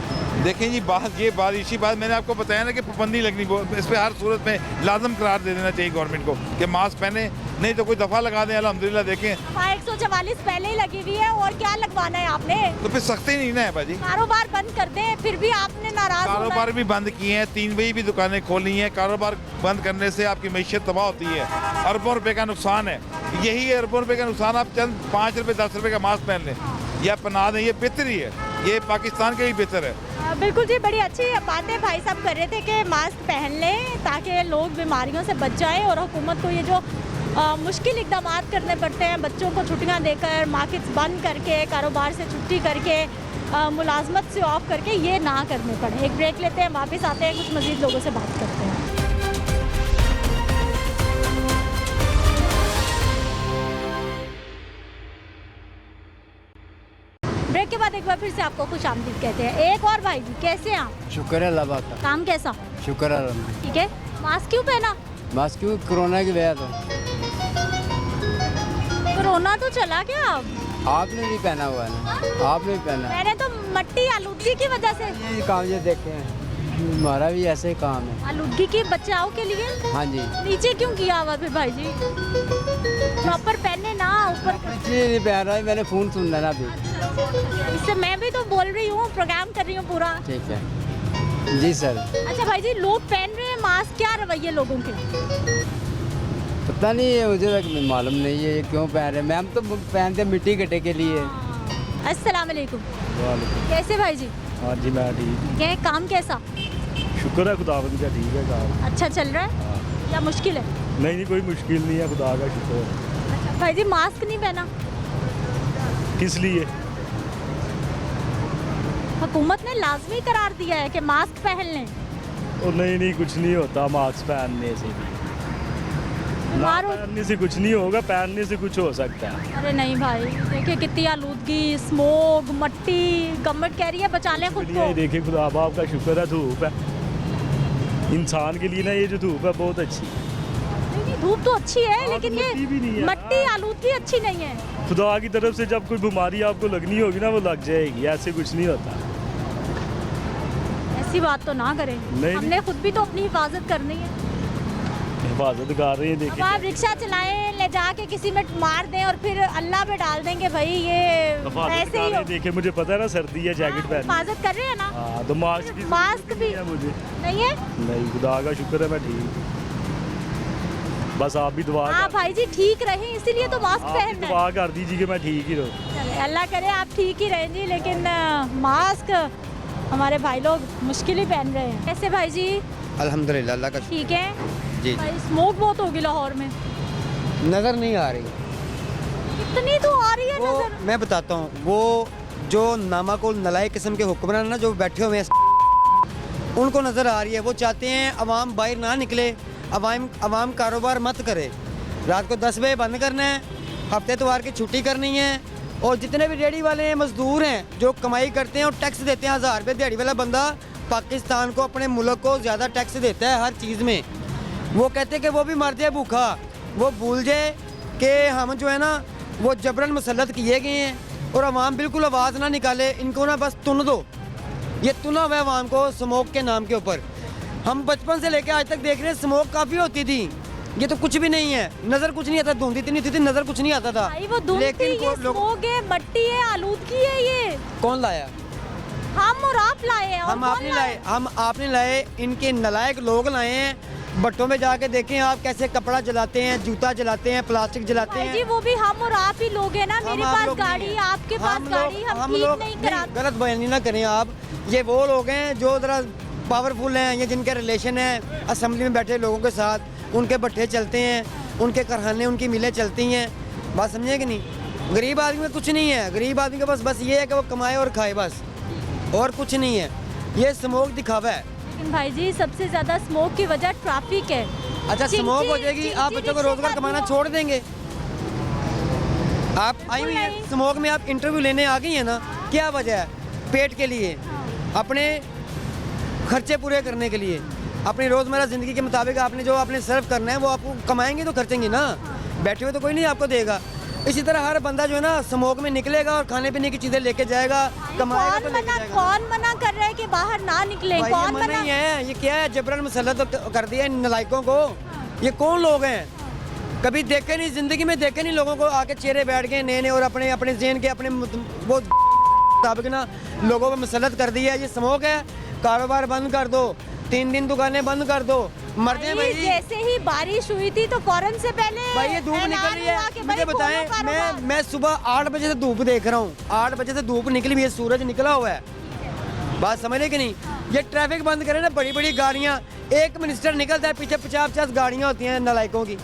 देखें जी, बात इसी बात मैंने आपको बताया ना कि पाबंदी लगनी, इस पर हर सूरत में लाजम करार दे देना चाहिए गवर्नमेंट को कि मास्क पहने, नहीं तो कोई दफ़ा लगा दें। अल्हम्दुलिल्लाह देखें 144 पहले ही लगी हुई है, और क्या लगवाना है आपने? तो फिर सख्ती नहीं ना है भाजी। कारोबार बंद कर दें, फिर भी आपने नाराज होना है। कारोबार भी बंद किए हैं, 3 बजे भी दुकानें खोली हैं। कारोबार बंद करने से आपकी मैशियत तबाह होती है, अरबों रुपए का नुकसान है। यही अरबों रुपए का नुकसान आप चंद 5 रुपए 10 रुपए का मास्क पहन लें या पहना दें, ये बेहतर ही है, ये पाकिस्तान के लिए बेहतर है। बिल्कुल जी, बड़ी अच्छी बातें भाई साहब कर रहे थे कि मास्क पहन लें ताकि लोग बीमारियों से बच जाएं, और हुकूमत को ये जो मुश्किल इक़दाम करने पड़ते हैं, बच्चों को छुट्टियां देकर, मार्केट्स बंद करके, कारोबार से छुट्टी करके, मुलाजमत से ऑफ करके, ये ना करने पड़े। एक ब्रेक लेते हैं, वापस आते हैं, कुछ मज़ीद लोगों से बात करते हैं। ब्रेक के बाद एक बार फिर से आपको खुश आमदीद कहते हैं। एक और भाई जी, कैसे हैं आप? शुक्र है अल्लाह का। काम कैसा? शुक्र है अल्लाह। ठीक है। मास्क क्यों पहना? मास्क क्यों? कोरोना की वजह से। कोरोना तो चला गया अब। आपने भी पहना हुआ है ना? आपने भी पहना। मैंने तो मट्टी आलूदगी की वजह से। ये काम ये देखे हैं, हमारा भी ऐसे ही काम है। आलूदगी के बचाव के लिए? हाँ जी। नीचे क्यों किया हुआ फिर भाई जी? प्रॉपर पहने ना, ऊपर। इसलिए नहीं पहन रहा है, मैंने फ़ोन सुनना ना अभी। इससे मैं भी तो बोल रही हूँ, प्रोग्राम कर रही हूँ पूरा। ठीक है जी सर। अच्छा भाई जी, लोग पहन रहे हैं मास्क, क्या रवैये लोगों के? पता नहीं है, मुझे मालूम नहीं है ये क्यों पहन रहे हैं। मैम तो पहनते मिट्टी गड्ढे के लिए। अस्सलाम वालेकुम। कैसे भाई जी? हाँ जी, मैं ठीक। काम कैसा? शुक्र है खुदा का, ठीक है काम। अच्छा चल रहा है या मुश्किल है? नहीं कोई मुश्किल नहीं है, खुदा का शुक्र है। अच्छा भाई जी, मास्क नहीं पहना? किस लिए? हुकूमत ने लाजमी करार दिया है कि मास्क पहन लें। और नहीं कुछ नहीं होता मास्क पहनने से भी, ना बीमार हो- पहनने से कुछ नहीं होगा, पहनने से कुछ हो सकता है। अरे नहीं भाई, देखिए कितनी आलूदगी, स्मोक, मट्टी, गवर्नमेंट कह रही है बचा लें खुद को। देखिए खुदा बाप का शुक्र है, धूप है इंसान के लिए ना, ये जो धूप है बहुत अच्छी है। नहीं, धूप तो अच्छी है हाँ, लेकिन तो ये मट्टी भी नहीं है। मट्टी आलूदगी अच्छी नहीं है। खुदा की तरफ से जब कोई बीमारी आपको लगनी होगी ना, वो लग जाएगी, ऐसे कुछ नहीं होता। ऐसी बात तो ना करें, नहीं। हमने खुद भी तो अपनी हिफाजत करनी है। हिफाजत कर रहे हैं, अब देखिए आप रिक्शा चलाएं, ले जाके किसी में मार दें और फिर अल्लाह पे डाल देंगे, भाई ये हिफाजत ऐसे कर ही रहे हो। हैं, देखिए मुझे पता है ना सर्दी है, जैकेट पहन। हिफाजत कर रहे हैं ना? हाँ, तो मास्क भी नहीं है मुझे। नहीं है? नहीं, खुदा का शुक्र है मैं ठीक। बस आप भी दुआ हाँ भाई जी, ठीक रहें इसीलिए तो मास्क आप भी पहनना है। दुआ कर दीजिए कि मैं ठीक ही रहूँ। चले, अल्लाह करे आप ठीक ही रहें जी, लेकिन मास्क हमारे भाई लोग मुश्किल ही पहन रहे हैं। कैसे भाई जी? अल्हम्दुलिल्लाह, अल्लाह का ठीक है जी। भाई, स्मोक बहुत होगी लाहौर में। नज़र नहीं आ रही। कितनी तो आ रही है वो नजर। मैं बताता हूँ, वो जो नामाकुल नलायक किस्म के हुक्मरान ना जो बैठे हुए हैं, उनको नज़र आ रही है। वो चाहते हैं अवाम बाहर ना निकले, अवाम कारोबार मत करे, रात को 10 बजे बंद करना है, हफ्ते इतवार की छुट्टी करनी है, और जितने भी रेडी वाले हैं, मजदूर हैं जो कमाई करते हैं और टैक्स देते हैं, 1000 रुपये दिहाड़ी वाला बंदा पाकिस्तान को, अपने मुल्क को ज़्यादा टैक्स देता है हर चीज़ में। वो कहते हैं कि वो भी मर जाए भूखा, वो भूल जाए कि हम जो है ना वो जबरन मुसल्लत किए गए हैं, और अवाम बिल्कुल आवाज़ ना निकाले, इनको ना बस तुन दो। ये तुना हुआ है अवाम को स्मोक के नाम के ऊपर। हम बचपन से लेकर आज तक देख रहे हैं स्मोक काफ़ी होती थी, ये तो कुछ भी नहीं है, नज़र कुछ नहीं आता, धुंध इतनी थी नज़र कुछ नहीं आता था। भाई वो धुंध थी, ये स्मोक है, मट्टी है, आलूदगी है, ये कौन लाया? हम और आप लाए हैं। और हम कौन आपने लाए, हम आपने लाए, इनके नलायक लोग लाए हैं। भट्टों में जाके देखें आप कैसे कपड़ा जलाते हैं, जूता जलाते हैं, प्लास्टिक जलाते भाई हैं। जी वो भी हम और आप ही लोग हैं ना, मेरे आप पास लोग नहीं गाड़ी, हैं। आपके पास गाड़ी, हम ठीक लोग नहीं कराते। गलत बयानी ना करें आप। ये वो लोग हैं जो ज़रा पावरफुल हैं, ये जिनके रिलेशन है असेंबली में बैठे लोगों के साथ, उनके भट्टे चलते हैं, उनके कारखाने, उनकी मिलें चलती हैं। बात समझे कि नहीं? गरीब आदमी में कुछ नहीं है, गरीब आदमी का बस ये है कि वो कमाए और खाए, बस और कुछ नहीं है। ये स्मोक दिखावा है। लेकिन भाई जी सबसे ज्यादा स्मोक की वजह ट्रैफिक है। अच्छा, स्मोक हो जाएगी, आप बच्चों को रोजगार कमाना छोड़ देंगे? आप आई हुई हैं स्मोक में, आप इंटरव्यू लेने आ गई हैं ना, क्या वजह है? पेट के लिए, अपने खर्चे पूरे करने के लिए, अपनी रोज़मर्रा ज़िंदगी के मुताबिक आपने जो आपने सर्व करना है वो आपको कमाएंगे तो खर्चेंगे ना, बैठे हुए तो कोई नहीं आपको देगा। इसी तरह हर बंदा जो है ना स्मोक में निकलेगा और खाने पीने की चीज़ें लेके जाएगा, कमाएगा तो लेके जाएगा। कौन मना कर रहा है कि बाहर ना निकले? भाई, कौन ये मना मना? ही है, ये क्या है, जबरन मुसल्लत कर दिया इन नलायकों को। ये कौन लोग हैं? कभी देखे नहीं ज़िंदगी में, देखे नहीं लोगों को, आके चेहरे बैठ गए नए नए और अपने अपने ज़हन के अपने वो मुताबिक ना लोगों को मुसल्लत कर दिया है। ये स्मोक है, कारोबार बंद कर दो, 3 दिन दुकानें बंद कर दो, मर जाए भाई। जैसे ही बारिश हुई थी तो फौरन से पहले भाई ये धूप ऐलान निकल रही हुआ कि है, भाई मुझे खोलो बताएं, कारोबार। मैं सुबह 8 बजे से धूप देख रहा हूँ, 8 बजे से धूप निकली हुई है, सूरज निकला हुआ है, बात समझ रहे कि नहीं? ये ट्रैफिक बंद करें ना, बड़ी बड़ी गाड़ियाँ, एक मिनिस्टर निकलता है, पीछे 50-50 गाड़ियाँ होती हैं नालायकों की।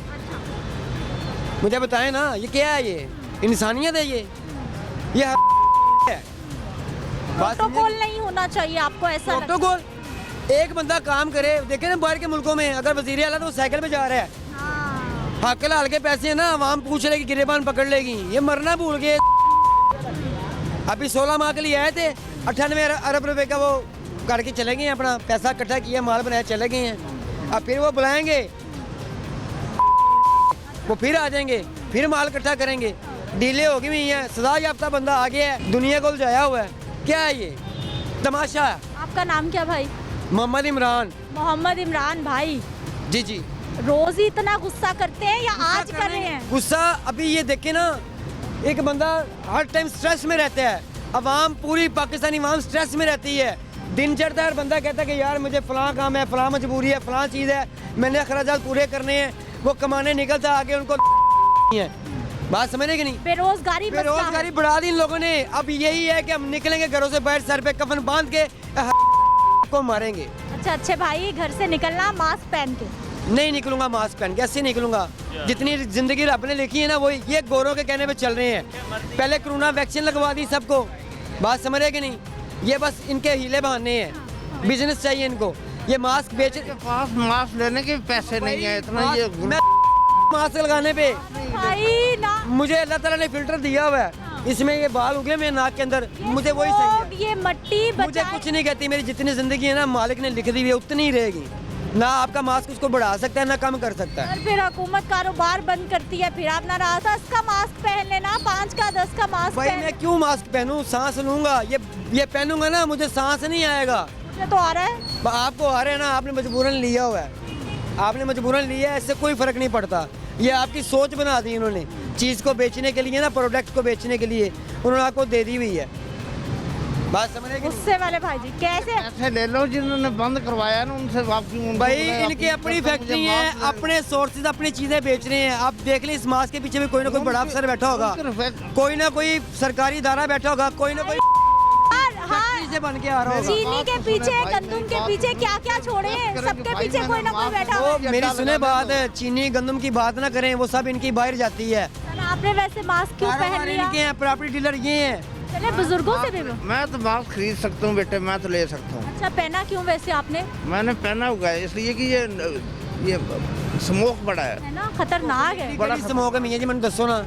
मुझे बताएं ना, ये क्या है? ये इंसानियत है? ये है? प्रोटोकॉल नहीं होना चाहिए आपको ऐसा लगता है? प्रोटोकॉल, एक बंदा काम करे, देखे ना बाहर के मुल्कों में अगर वजीर आला तो वो साइकिल पे जा रहा है, हक लाल के पैसे है ना, आवाम पूछ लेगी, गिरेबान पकड़ लेगी, ये मरना भूल गए। अभी 16 माह के लिए आए थे, 98 अरब रुपए का वो करके चले गए, अपना पैसा इकट्ठा किया, माल बनाया, चले गए हैं। अब फिर वो बुलाएंगे, वो फिर आ जाएंगे, फिर माल इकट्ठा करेंगे, डीले हो गई हुई हैं, सजा याफ्ता बंदा आ गया है, दुनिया को उलझाया हुआ है। क्या है ये तमाशा? आपका नाम क्या भाई? मोहम्मद इमरान। मोहम्मद इमरान भाई, जी जी। रोज ही इतना गुस्सा करते हैं या आज कर रहे हैं? गुस्सा अभी ये देखे ना, एक बंदा हर टाइम स्ट्रेस में रहता है, अवाम पूरी पाकिस्तानी अवाम स्ट्रेस में रहती है। दिन चढ़ता है, हर बंदा कहता है कि यार मुझे फलां काम है, फलां मजबूरी है, फलां चीज़ है, मैंने अखराजात पूरे करने हैं, वो कमाने निकलता है, आगे उनको है। बात समझ रहे कि नहीं? बेरोजगारी बढ़ा दी इन लोगों ने। अब यही है कि हम निकलेंगे घरों से बाहर, सर पे कफन बांध के को मारेंगे। अच्छा अच्छे भाई, घर से निकलना मास्क पहन के, नहीं निकलूंगा मास्क पहन के, ऐसे निकलूंगा। जितनी जिंदगी रब ने लिखी है ना, वही ये गोरों के कहने पे चल रहे हैं। पहले कोरोना वैक्सीन लगवा दी सबको, बात समझ रहे कि नहीं? ये बस इनके हीले बहाने हैं, बिजनेस चाहिए इनको। ये मास्क बेच पास मास्क लेने के पैसे नहीं है इतना, ये मास्क लगाने पे भाई ना मुझे अल्लाह ताला ने फिल्टर दिया हुआ है, इसमें ये बाल उगे मेरे नाक के अंदर, मुझे वही सही है। ये मट्टी मुझे बचाए कुछ नहीं कहती, मेरी जितनी जिंदगी है ना मालिक ने लिख दी हुई है उतनी ही रहेगी। ना आपका मास्क उसको बढ़ा सकता है ना कम कर सकता है। और फिर हुकूमत कारोबार बंद करती है, फिर आप नाराज 10 का मास्क पहन लेना, 5 का 10 का मास्क भाई पहन। मैं क्यों मास्क पहनूं, सांस लूंगा, ये पहनूंगा ना मुझे सांस नहीं आएगा। मुझे तो आ रहा है। आपको आ रहा है ना, आपने मजबूरन लिया हुआ है, आपने मजबूरन लिया है, इससे कोई फर्क नहीं पड़ता। ये आपकी सोच बना दी इन्होंने, चीज़ को बेचने के लिए ना, प्रोडक्ट को बेचने के लिए उन्होंने आपको दे दी हुई है। बात समझ रहे गुस्से वाले भाई जी कैसे? ऐसे ले लो जिन्होंने बंद करवाया ना उनसे वापसी। भाई इनकी अपनी फैक्ट्री है, अपने सोर्सेज अपनी चीजें बेच रहे हैं। आप देख लें इस मास्क के पीछे भी कोई ना कोई बड़ा अफसर बैठा होगा, कोई ना कोई सरकारी इदारा बैठा होगा, कोई ना कोई फैक्ट्री से बन के आ रहा होगा। चीनी के पीछे, गंदुम के पीछे क्या क्या छोड़े हैं, सबके पीछे कोई ना कोई बैठा हुआ है। मेरी सुने बात, चीनी गंदम की बात ना करें, वो सब इनकी बाहर जाती है। आपने वैसे मास्क क्यों पहन लिया? इनके हैं, प्रॉपर्टी डीलर ये हैं। चले बुजुर्गों से भी। मैं तो मास्क खरीद सकता हूँ बेटे, मैं तो ले सकता हूँ। अच्छा पहना क्यों वैसे आपने? मैंने पहना हुआ है इसलिए कि ये स्मोक बड़ा है ना, खतरनाक है। बड़ा स्मोक है मियां जी, मैंने दसो ना।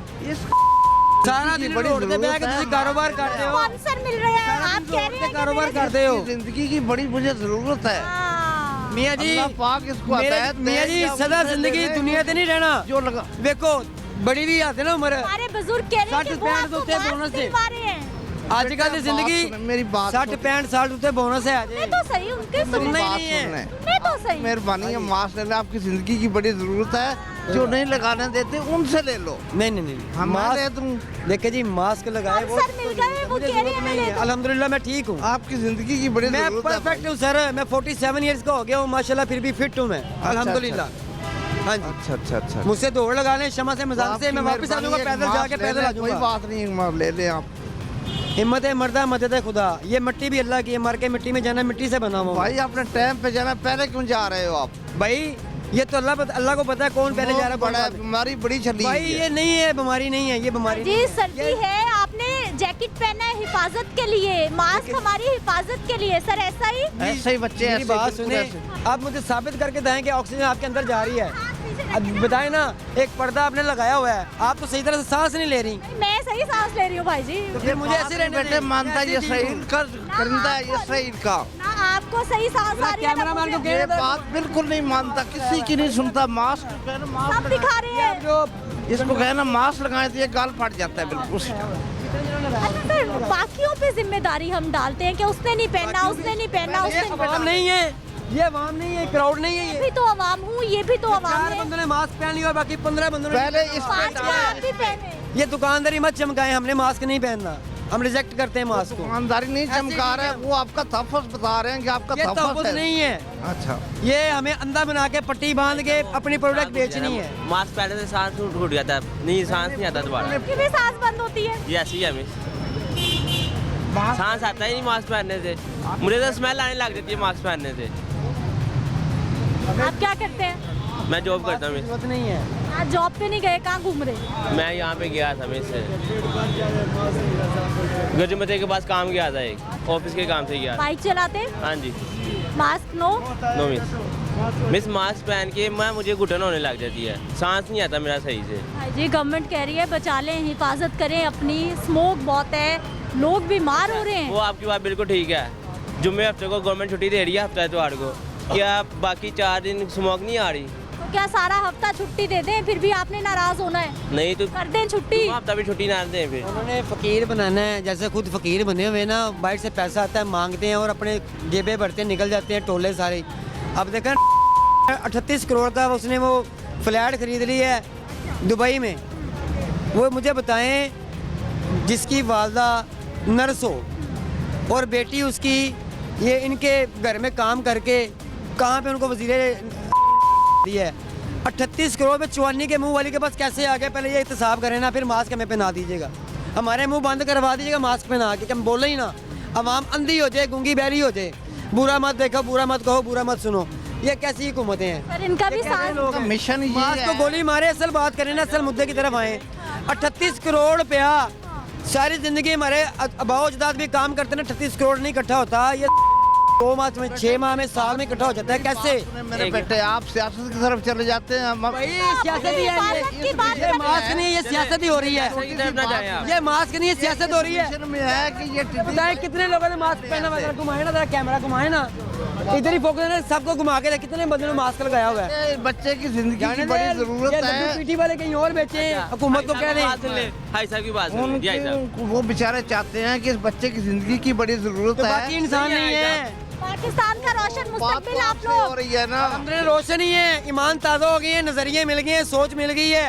सारा दिन रोड पे बैठ के तुम कारोबार करते हो, स्पॉन्सर मिल रहे हैं, आप कह रहे हैं कारोबार करते हो। जिंदगी की बड़ी मुझे जरूरत है मियां जी, अल्लाह पाक इसको हिदायत दे मियां जी कि सदा मुझे जिंदगी ले ले। दुनिया पे नहीं रहना। जो लगा देखो बड़ी भी आते ना उम्र, हमारे बुजुर्ग कह रहे हैं कि वो 60-65 आपको होते हैं मास्क बोनस से। दिलवा रहे हैं। आजकल की जिंदगी मेरी बात 60-65 साल होते बोनस है। मैं तो सही उनके सुनने ही नहीं है। मैं तो सही। मेहरबानी है, मास्क लेना आपकी जिंदगी की बड़ी जरूरत है। जो नहीं लगाने देते उनसे ले लो। नहीं नहीं नहीं, हम मास्क ले दूं। देखे जी मास्क लगाए वो अफसर मिल गए, वो मुझे कह रहे जरूरत हैं नहीं है। अल्हम्दुलिल्लाह मैं ठीक हूँ, आपकी जिंदगी की बड़ी मैं जरूरत है। परफेक्ट हूँ सर, मैं 47 इयर्स का हो गया हूँ माशाल्लाह, फिर भी फिट हूँ मैं अल्हम्दुलिल्लाह। हाँ जी, अच्छा मुझसे दौड़ लगा लें शमा से मजाक से, मैं वापस आ जाऊंगा पैदल जाके, पैदल आ कोई जाऊंगा। बात नहीं, ले ले आप। हिम्मत है मर्दा, मदद है खुदा। ये मिट्टी भी अल्लाह की है, मर के मिट्टी में जाना, मिट्टी से बना हुआ हूँ। भाई अपने टाइम पे जाना, पहले क्यों जा रहे हो आप? भाई ये तो अल्लाह को पता है कौन पहले जा रहा है, कौन बड़ा बाद में। बीमारी बड़ी चली भाई हुई है। ये नहीं है, बीमारी नहीं है, ये बीमारी जी नहीं है। सर्दी है, आपने जैकेट पहना है हिफाजत के लिए, मास्क हमारी हिफाजत के लिए। सर ऐसा ही ऐसे ही बच्चे मेरी ऐसे बात बिल्कुल सुने, ऐसे। आप मुझे साबित करके दें कि ऑक्सीजन आपके अंदर जा रही है। अब बताएं ना, एक पर्दा आपने लगाया हुआ है, आप तो सही तरह से सांस नहीं ले रही, मैं सही सांस ले रही हूँ भाई जी। तो फिर मुझे ऐसे रहने बेटे दें। मानता ये ऐसे सही ठीक का करिंदा है, ये सही का। ना आपको सही सांस आ रही है ना कैमरामैन को मुझे। कह ये रहे बात बिल्कुल नहीं मानता, किसी की नहीं सुनता। मास्क पहनो, सब मास्क दिखा रहे हैं। जो इसको कहना मास्क लगाए तो ये गाल फट जाता है बिल्कुल। अच्छा सर, बाकियों पे जिम्मेदारी हम डालते हैं कि उसने नहीं पहना, उसने नहीं पहना, उसने नहीं अवाम पहना। नहीं है, ये अवाम नहीं है, क्राउड नहीं है। मैं ये भी तो अवाम हूँ, ये भी तो अवाम 4 है। बंदों ने मास्क पहन लिया और बाकी 15 बंदों ने पहले इस 5 का आप भी पहने। ये दुकानदारी मत चमकाएं, हमने मास्क नहीं पहनना, हम रिजेक्ट करते हैं मास्क को। दुकानदारी नहीं चमका रहे, वो आपका तफस बता रहे हैं कि आपका ये तफस तहफ़्फ़ुज़ है। नहीं है, अच्छा ये हमें अंधा बना के पट्टी बांध के अपनी प्रोडक्ट बेचनी है। मास्क पहनने से सांस टूट जाता है, नहीं सांस नहीं आता दोबारा। आपकी भी सांस बंद होती है। ये ऐसी है हमें, सांस आता ही नहीं मास्क पहनने से, मुझे तो स्मेल आने लग जाती है मास्क पहनने से। आप क्या करते हैं? मैं जॉब करता हूँ, जरूरत नहीं है। आज जॉब पे नहीं गए, कहाँ घूम रहे? मैं यहाँ पे गया था, मैं इससे गजमते के पास काम गया था, एक ऑफिस के काम से गया। बाइक चलाते? हाँ जी। Mask no? No miss mask पहन के मुझे घुटन होने लग जाती है, सांस नहीं आता मेरा सही से। भाई जी गवर्नमेंट कह रही है बचा लें, हिफाजत करें अपनी, स्मोक बहुत है, लोग बीमार हो रहे हैं। वो आपकी बात बिल्कुल ठीक है। जुम्मे हफ्ते को गवर्नमेंट छुट्टी दे रही है, हफ्ता इतवार को, क्या बाकी 4 दिन स्मोक नहीं आ रही? तो क्या सारा हफ्ता छुट्टी दे दें, फिर भी आपने नाराज होना है? नहीं तो कर दें छुट्टी। हफ्ता भी छुट्टी ना दें फिर। उन्होंने फकीर बनाना है, जैसे खुद फकीर बने हुए ना, बाहर से पैसा आता है मांगते हैं और अपने जेबें भरते हैं, निकल जाते हैं टोले सारे। अब देखें 38 करोड़ का उसने वो फ्लैट खरीद ली है दुबई में। वो मुझे बताएं, जिसकी वालदा नर्स हो और बेटी उसकी ये इनके घर में काम करके कहाँ पे उनको वजीरे दिया है। 38 करोड़ में चौवानी के मुंह वाली के पास कैसे आ गए? पहले ये एहतसाब करें ना, फिर मास्क हमें पहना दीजिएगा, हमारे मुंह बंद करवा दीजिएगा मास्क पहना के, हम बोले ही ना। अवाम अंधी हो जाए, गूंगी बहरी हो जाए, बुरा मत देखो, बुरा मत कहो, बुरा मत सुनो, ये कैसी हुकूमतें हैं? पर इनका भी सांस मिशन ये मास्क को है। गोली मारे, असल बात करें ना, असल मुद्दे की तरफ आए। 38 करोड़ रुपया सारी जिंदगी हमारे अबाओ अजदाद भी काम करते हैं, 38 करोड़ नहीं इकट्ठा होता, ये 2 माह में, 6 माह में, साल में इकट्ठा हो जाता है। कैसे? मेरे बेटे आप सियासत की तरफ चले जाते हैं। भाई सियासत ही है ये मास्क नहीं, ये सियासत ही हो रही है। ये मास्क नहीं, ये सियासत हो रही है। में है कि ये बताएं कितने लोगों ने मास्क पहना हुआ है? घुमाए ना, कैमरा घुमाए ना, इधर ही फोकस है, सबको घुमा के कितने बंदे ने मास्क लगाया हुआ है। बच्चे की जिंदगी की बड़ी जरूरत है। पीटी वाले कहीं और बेचे हैं, हुकूमत को कह रहे हैं। भाई साहब की बात सुन लीजिए, भाई साहब। वो बेचारे चाहते हैं कि इस बच्चे की जिंदगी की बड़ी जरूरत है। बाकी इंसान नहीं है। पाकिस्तान का रोशन मुस्तकबिल आप लोग हो रही है ना। हमने रोशन ही है, ईमान ताज़ा हो गई है, नजरिए मिल गए हैं, सोच मिल गई है,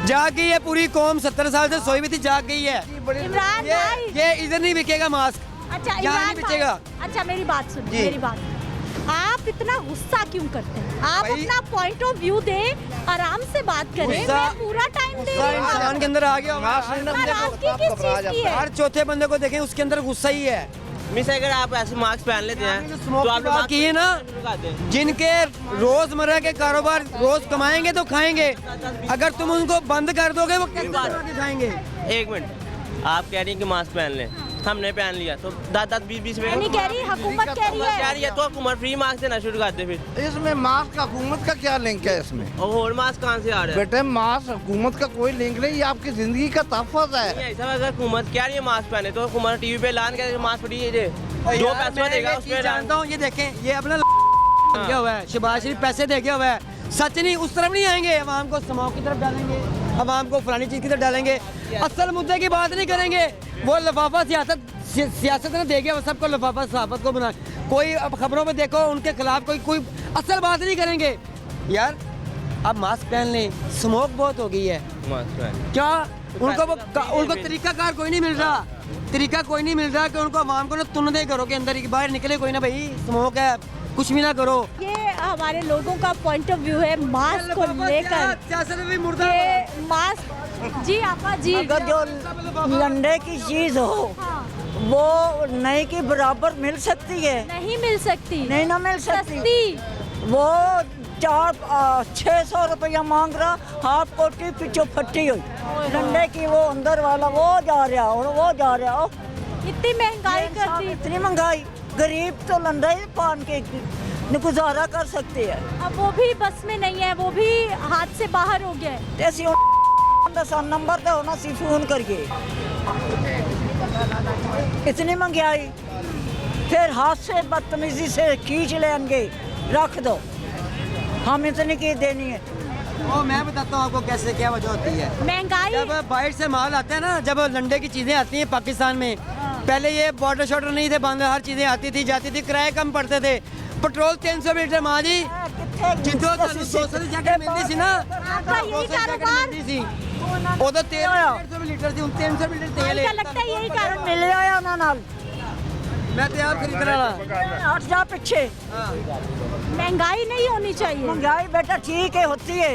जाग गई है पूरी कौम। 70 साल से सोई भी थी, जाग गई है। इमरान भाई, ये इधर नहीं बिकेगा मास्क, अच्छा यहाँ इमरान नहीं भाई, बिकेगा। अच्छा मेरी बात सुनिए, जी। मेरी बात। आप इतना गुस्सा क्यों करते हैं? आप भाई- अपना पॉइंट ऑफ व्यू दें, आराम से बात करें। गुस्सा- मैं पूरा टाइम दे गुस्सा रही हूँ। इंसान के अंदर आ गया। नाराजगी किस चीज़ की है? हर चौथे बंदे को देखें, उसके अंदर गुस्सा ही है। मिस अगर आप ऐसे मास्क पहन लेते हैं स्मोक तो की बात की है ना, जिनके रोजमर्रा के कारोबार रोज कमाएंगे तो खाएंगे, अगर तुम उनको बंद कर दोगे वो कैसे बना के खाएंगे? 1 मिनट, आप कह रही हैं कि मास्क पहन लें, हमने पहन लिया तो 10-10, 20-20 मैं नहीं कह रही, हुकूमत कह रही कह रही है। है तो हुकूमत फ्री मास्क देना शुरू कर दे फिर। इसमें मास्क का हुकूमत का क्या लिंक है इसमें? और मास्क कहाँ से आ रहा है? बेटे मास्क हुकूमत का कोई लिंक नहीं, ये आपकी जिंदगी का तहफ़्फ़ुज़ है। नहीं ऐसा, अगर हुकूमत कह रही है मास्क पहने तो हुकूमत टीवी पे ऐलान करे मास्क फ्री है, जो यार, पैसा मैं देगा ये उसमें चीज़ जानता हूँ, ये देखें, ये अपना क्या हुआ है, शहबाज शरीफ पैसे दे गया हुआ है। सच नहीं, उस तरफ नहीं आएंगे, अवाम को स्मोक की तरफ डालेंगे, अवाम को फलानी चीज़ की तरफ डालेंगे, असल मुद्दे की बात नहीं करेंगे। वो लिफाफा सियासत ने दे गया, वो सबको लिफाफा सहाफत को बना। कोई अब खबरों में देखो उनके खिलाफ कोई असल बात नहीं करेंगे। यार अब मास्क पहन लें, स्मोक बहुत हो गई है मास्क पहन। क्या उनको तरीकाकार कोई नहीं मिल रहा, तरीका कोई नहीं मिल रहा कि उनको आवाम को ना तुन दे घरों के अंदर ही, बाहर निकले कोई ना, भाई स्मोक है, कुछ भी ना करो। ये हमारे लोगों का पॉइंट ऑफ व्यू है मास्क को लेकर। सियासत भी मुर्दा। ये मास्क जी आपा जी, अगर जो लंडे की चीज हो वो नई के बराबर मिल सकती है? नहीं मिल सकती, नहीं ना मिल सकती। सस्ती। वो 600 रुपया मांग रहा, हाफ कोटी पीछे फटी हुई लंडे की, वो अंदर वाला वो जा रहा और वो जा रहा। इतनी महंगाई कर दी, इतनी महंगाई, गरीब तो लंडा ही पान के गुजारा कर सकते हैं। अब वो भी बस में नहीं है, वो भी हाथ से बाहर हो गया है। ऐसी नंबर तो होना सी फोन करिए, इतनी महंगाई, फिर हाथ से बदतमीजी से खींच लेंगे, रख दो, हम इतनी की देनी है। वो मैं बताता हूँ आपको कैसे क्या वजह होती है। महंगाई, जब बाहर से माल आता है ना, जब लंडे की चीज़ें आती हैं पाकिस्तान में, पहले ये बॉर्डर शॉर्डर नहीं थे बंद, हर चीज़ें आती थी जाती थी, किराए कम पड़ते थे। पेट्रोल 300 लीटर माँ जी, जिनको 200 की जगह मिलती थी ना, आपका यही कारोबार, वो तो 150 लीटर थी, 300 लीटर तेल क्या है। लगता है यही कारण मिले आया ना नाल, मैं तैयार खरीद रहा। हट जा पीछे। महंगाई नहीं होनी चाहिए। महंगाई बेटा ठीक है, होती है,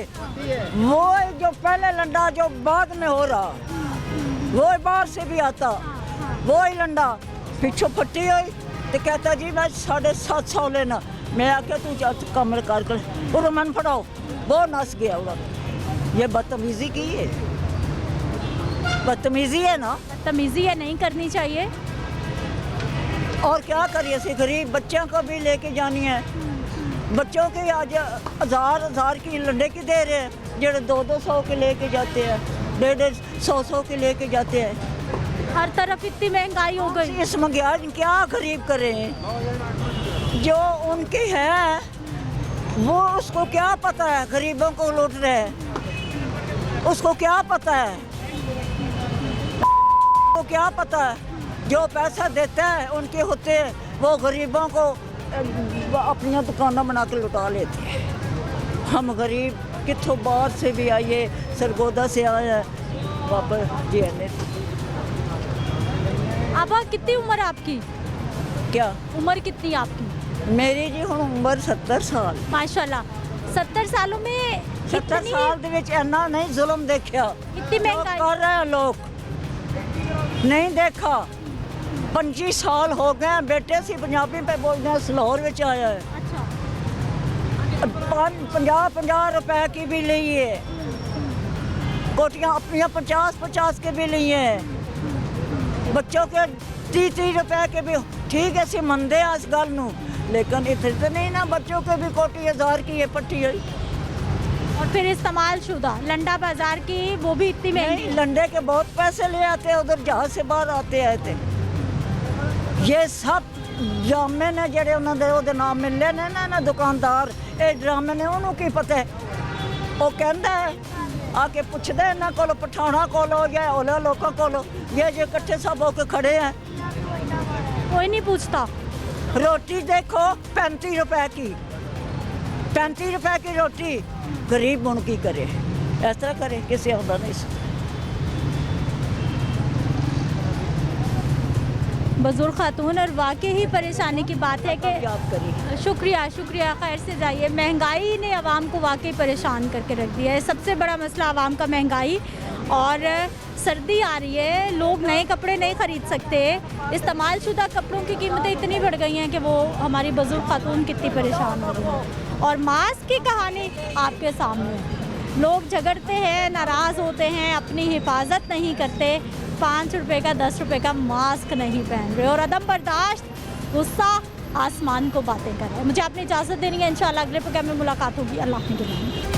वो जो पहले लंडा जो बाद में हो रहा, वो बाहर से भी आता, वो ही लंडा पिछो फटी हुई तो कहता जी मैं 750 लेना। मैं आके तू कमर कर और मन फटाओ, वो नस गया उड़ा। ये बदतमीजी की है, बदतमीजी है ना, बदतमीजी है, नहीं करनी चाहिए। और क्या करिए, से गरीब बच्चों को भी लेके जानी है, बच्चों के आज 1000 की लंडे की दे रहे हैं, जो 200 के लेके जाते हैं, 150 के लेके जाते हैं। हर तरफ इतनी महंगाई हो गई। इस महंगाई क्या गरीब करें, जो उनके हैं वो उसको क्या पता है, गरीबों को लूट रहे हैं, उसको क्या पता है, को क्या पता है, जो पैसा देता है उनके होते हैं, वो गरीबों को अपनी दुकानें बना के लुटा लेते हैं। हम गरीब कितों बाहर से भी आइए, सरगोदा से आए हैं वापस जेने। आबा कितनी उम्र है आपकी? क्या उम्र कितनी है आपकी? मेरी जी हुण उम्र 70 साल। माशाल्लाह, 70 सालों में 70 साल ਦੇ ਵਿੱਚ ਇੰਨਾ नहीं जुल्म देखा, इतनी महंगाई कर रहे हैं लोग, नहीं देखा। 25 साल हो गए, बेटे से पंजाबी पे बोलते हैं, लाहौर में आया है। अच्छा, 50 रुपए की भी ली है, कोटियाँ अपनी 50 के भी ली हैं, बच्चों के 30 रुपए के भी। ठीक है सी मंदे इस गल नूं, लेकिन इतने तो नहीं ना, बच्चों के भी कोटी 1000 की है पट्टी है। और फिर इस्तेमाल शुदा लंडा बाजार की वो भी इतनी महंगी। लंडे के बहुत पैसे ले आते हैं, उधर जहाज से बाहर आते आए थे। ये सब ड्रामे ने जेडे उन्होंने नाम मिले ने ना दुकानदार, ये ड्रामे ने उन्होंने की पता है। वो कहता है आके पूछते इन्हों को पठाना कोलो या ओले लोगों को, ये जो इकट्ठे सब होके खड़े हैं, कोई नहीं पूछता। रोटी देखो 35 रुपए की, 35 रुपए की रोटी, गरीब उन की करे, इस तरह करे किसी आता नहीं। बुजुर्ग खातून, और वाकई ही परेशानी की बात है कि याद करिए। शुक्रिया शुक्रिया, खैर से जाइए। महंगाई ने आवाम को वाकई परेशान करके रख दिया है। सबसे बड़ा मसला आवाम का महंगाई, और सर्दी आ रही है, लोग नए कपड़े नहीं ख़रीद सकते। इस्तेमाल शुदा कपड़ों की कीमतें इतनी बढ़ गई हैं कि वो हमारी बुजुर्ग खातून कितनी परेशान हो रही हैं। और मास्क की कहानी आपके सामने, लोग झगड़ते हैं, नाराज़ होते हैं, अपनी हिफाजत नहीं करते, 5 रुपए का 10 रुपए का मास्क नहीं पहन रहे, और अदम बर्दाश्त, गुस्सा आसमान को बातें कर रहे हैं। मुझे अपनी इजाज़त देनी है, इंशाल्लाह अगले प्रोग्राम में मुलाकात होगी। अल्लाह के नाम।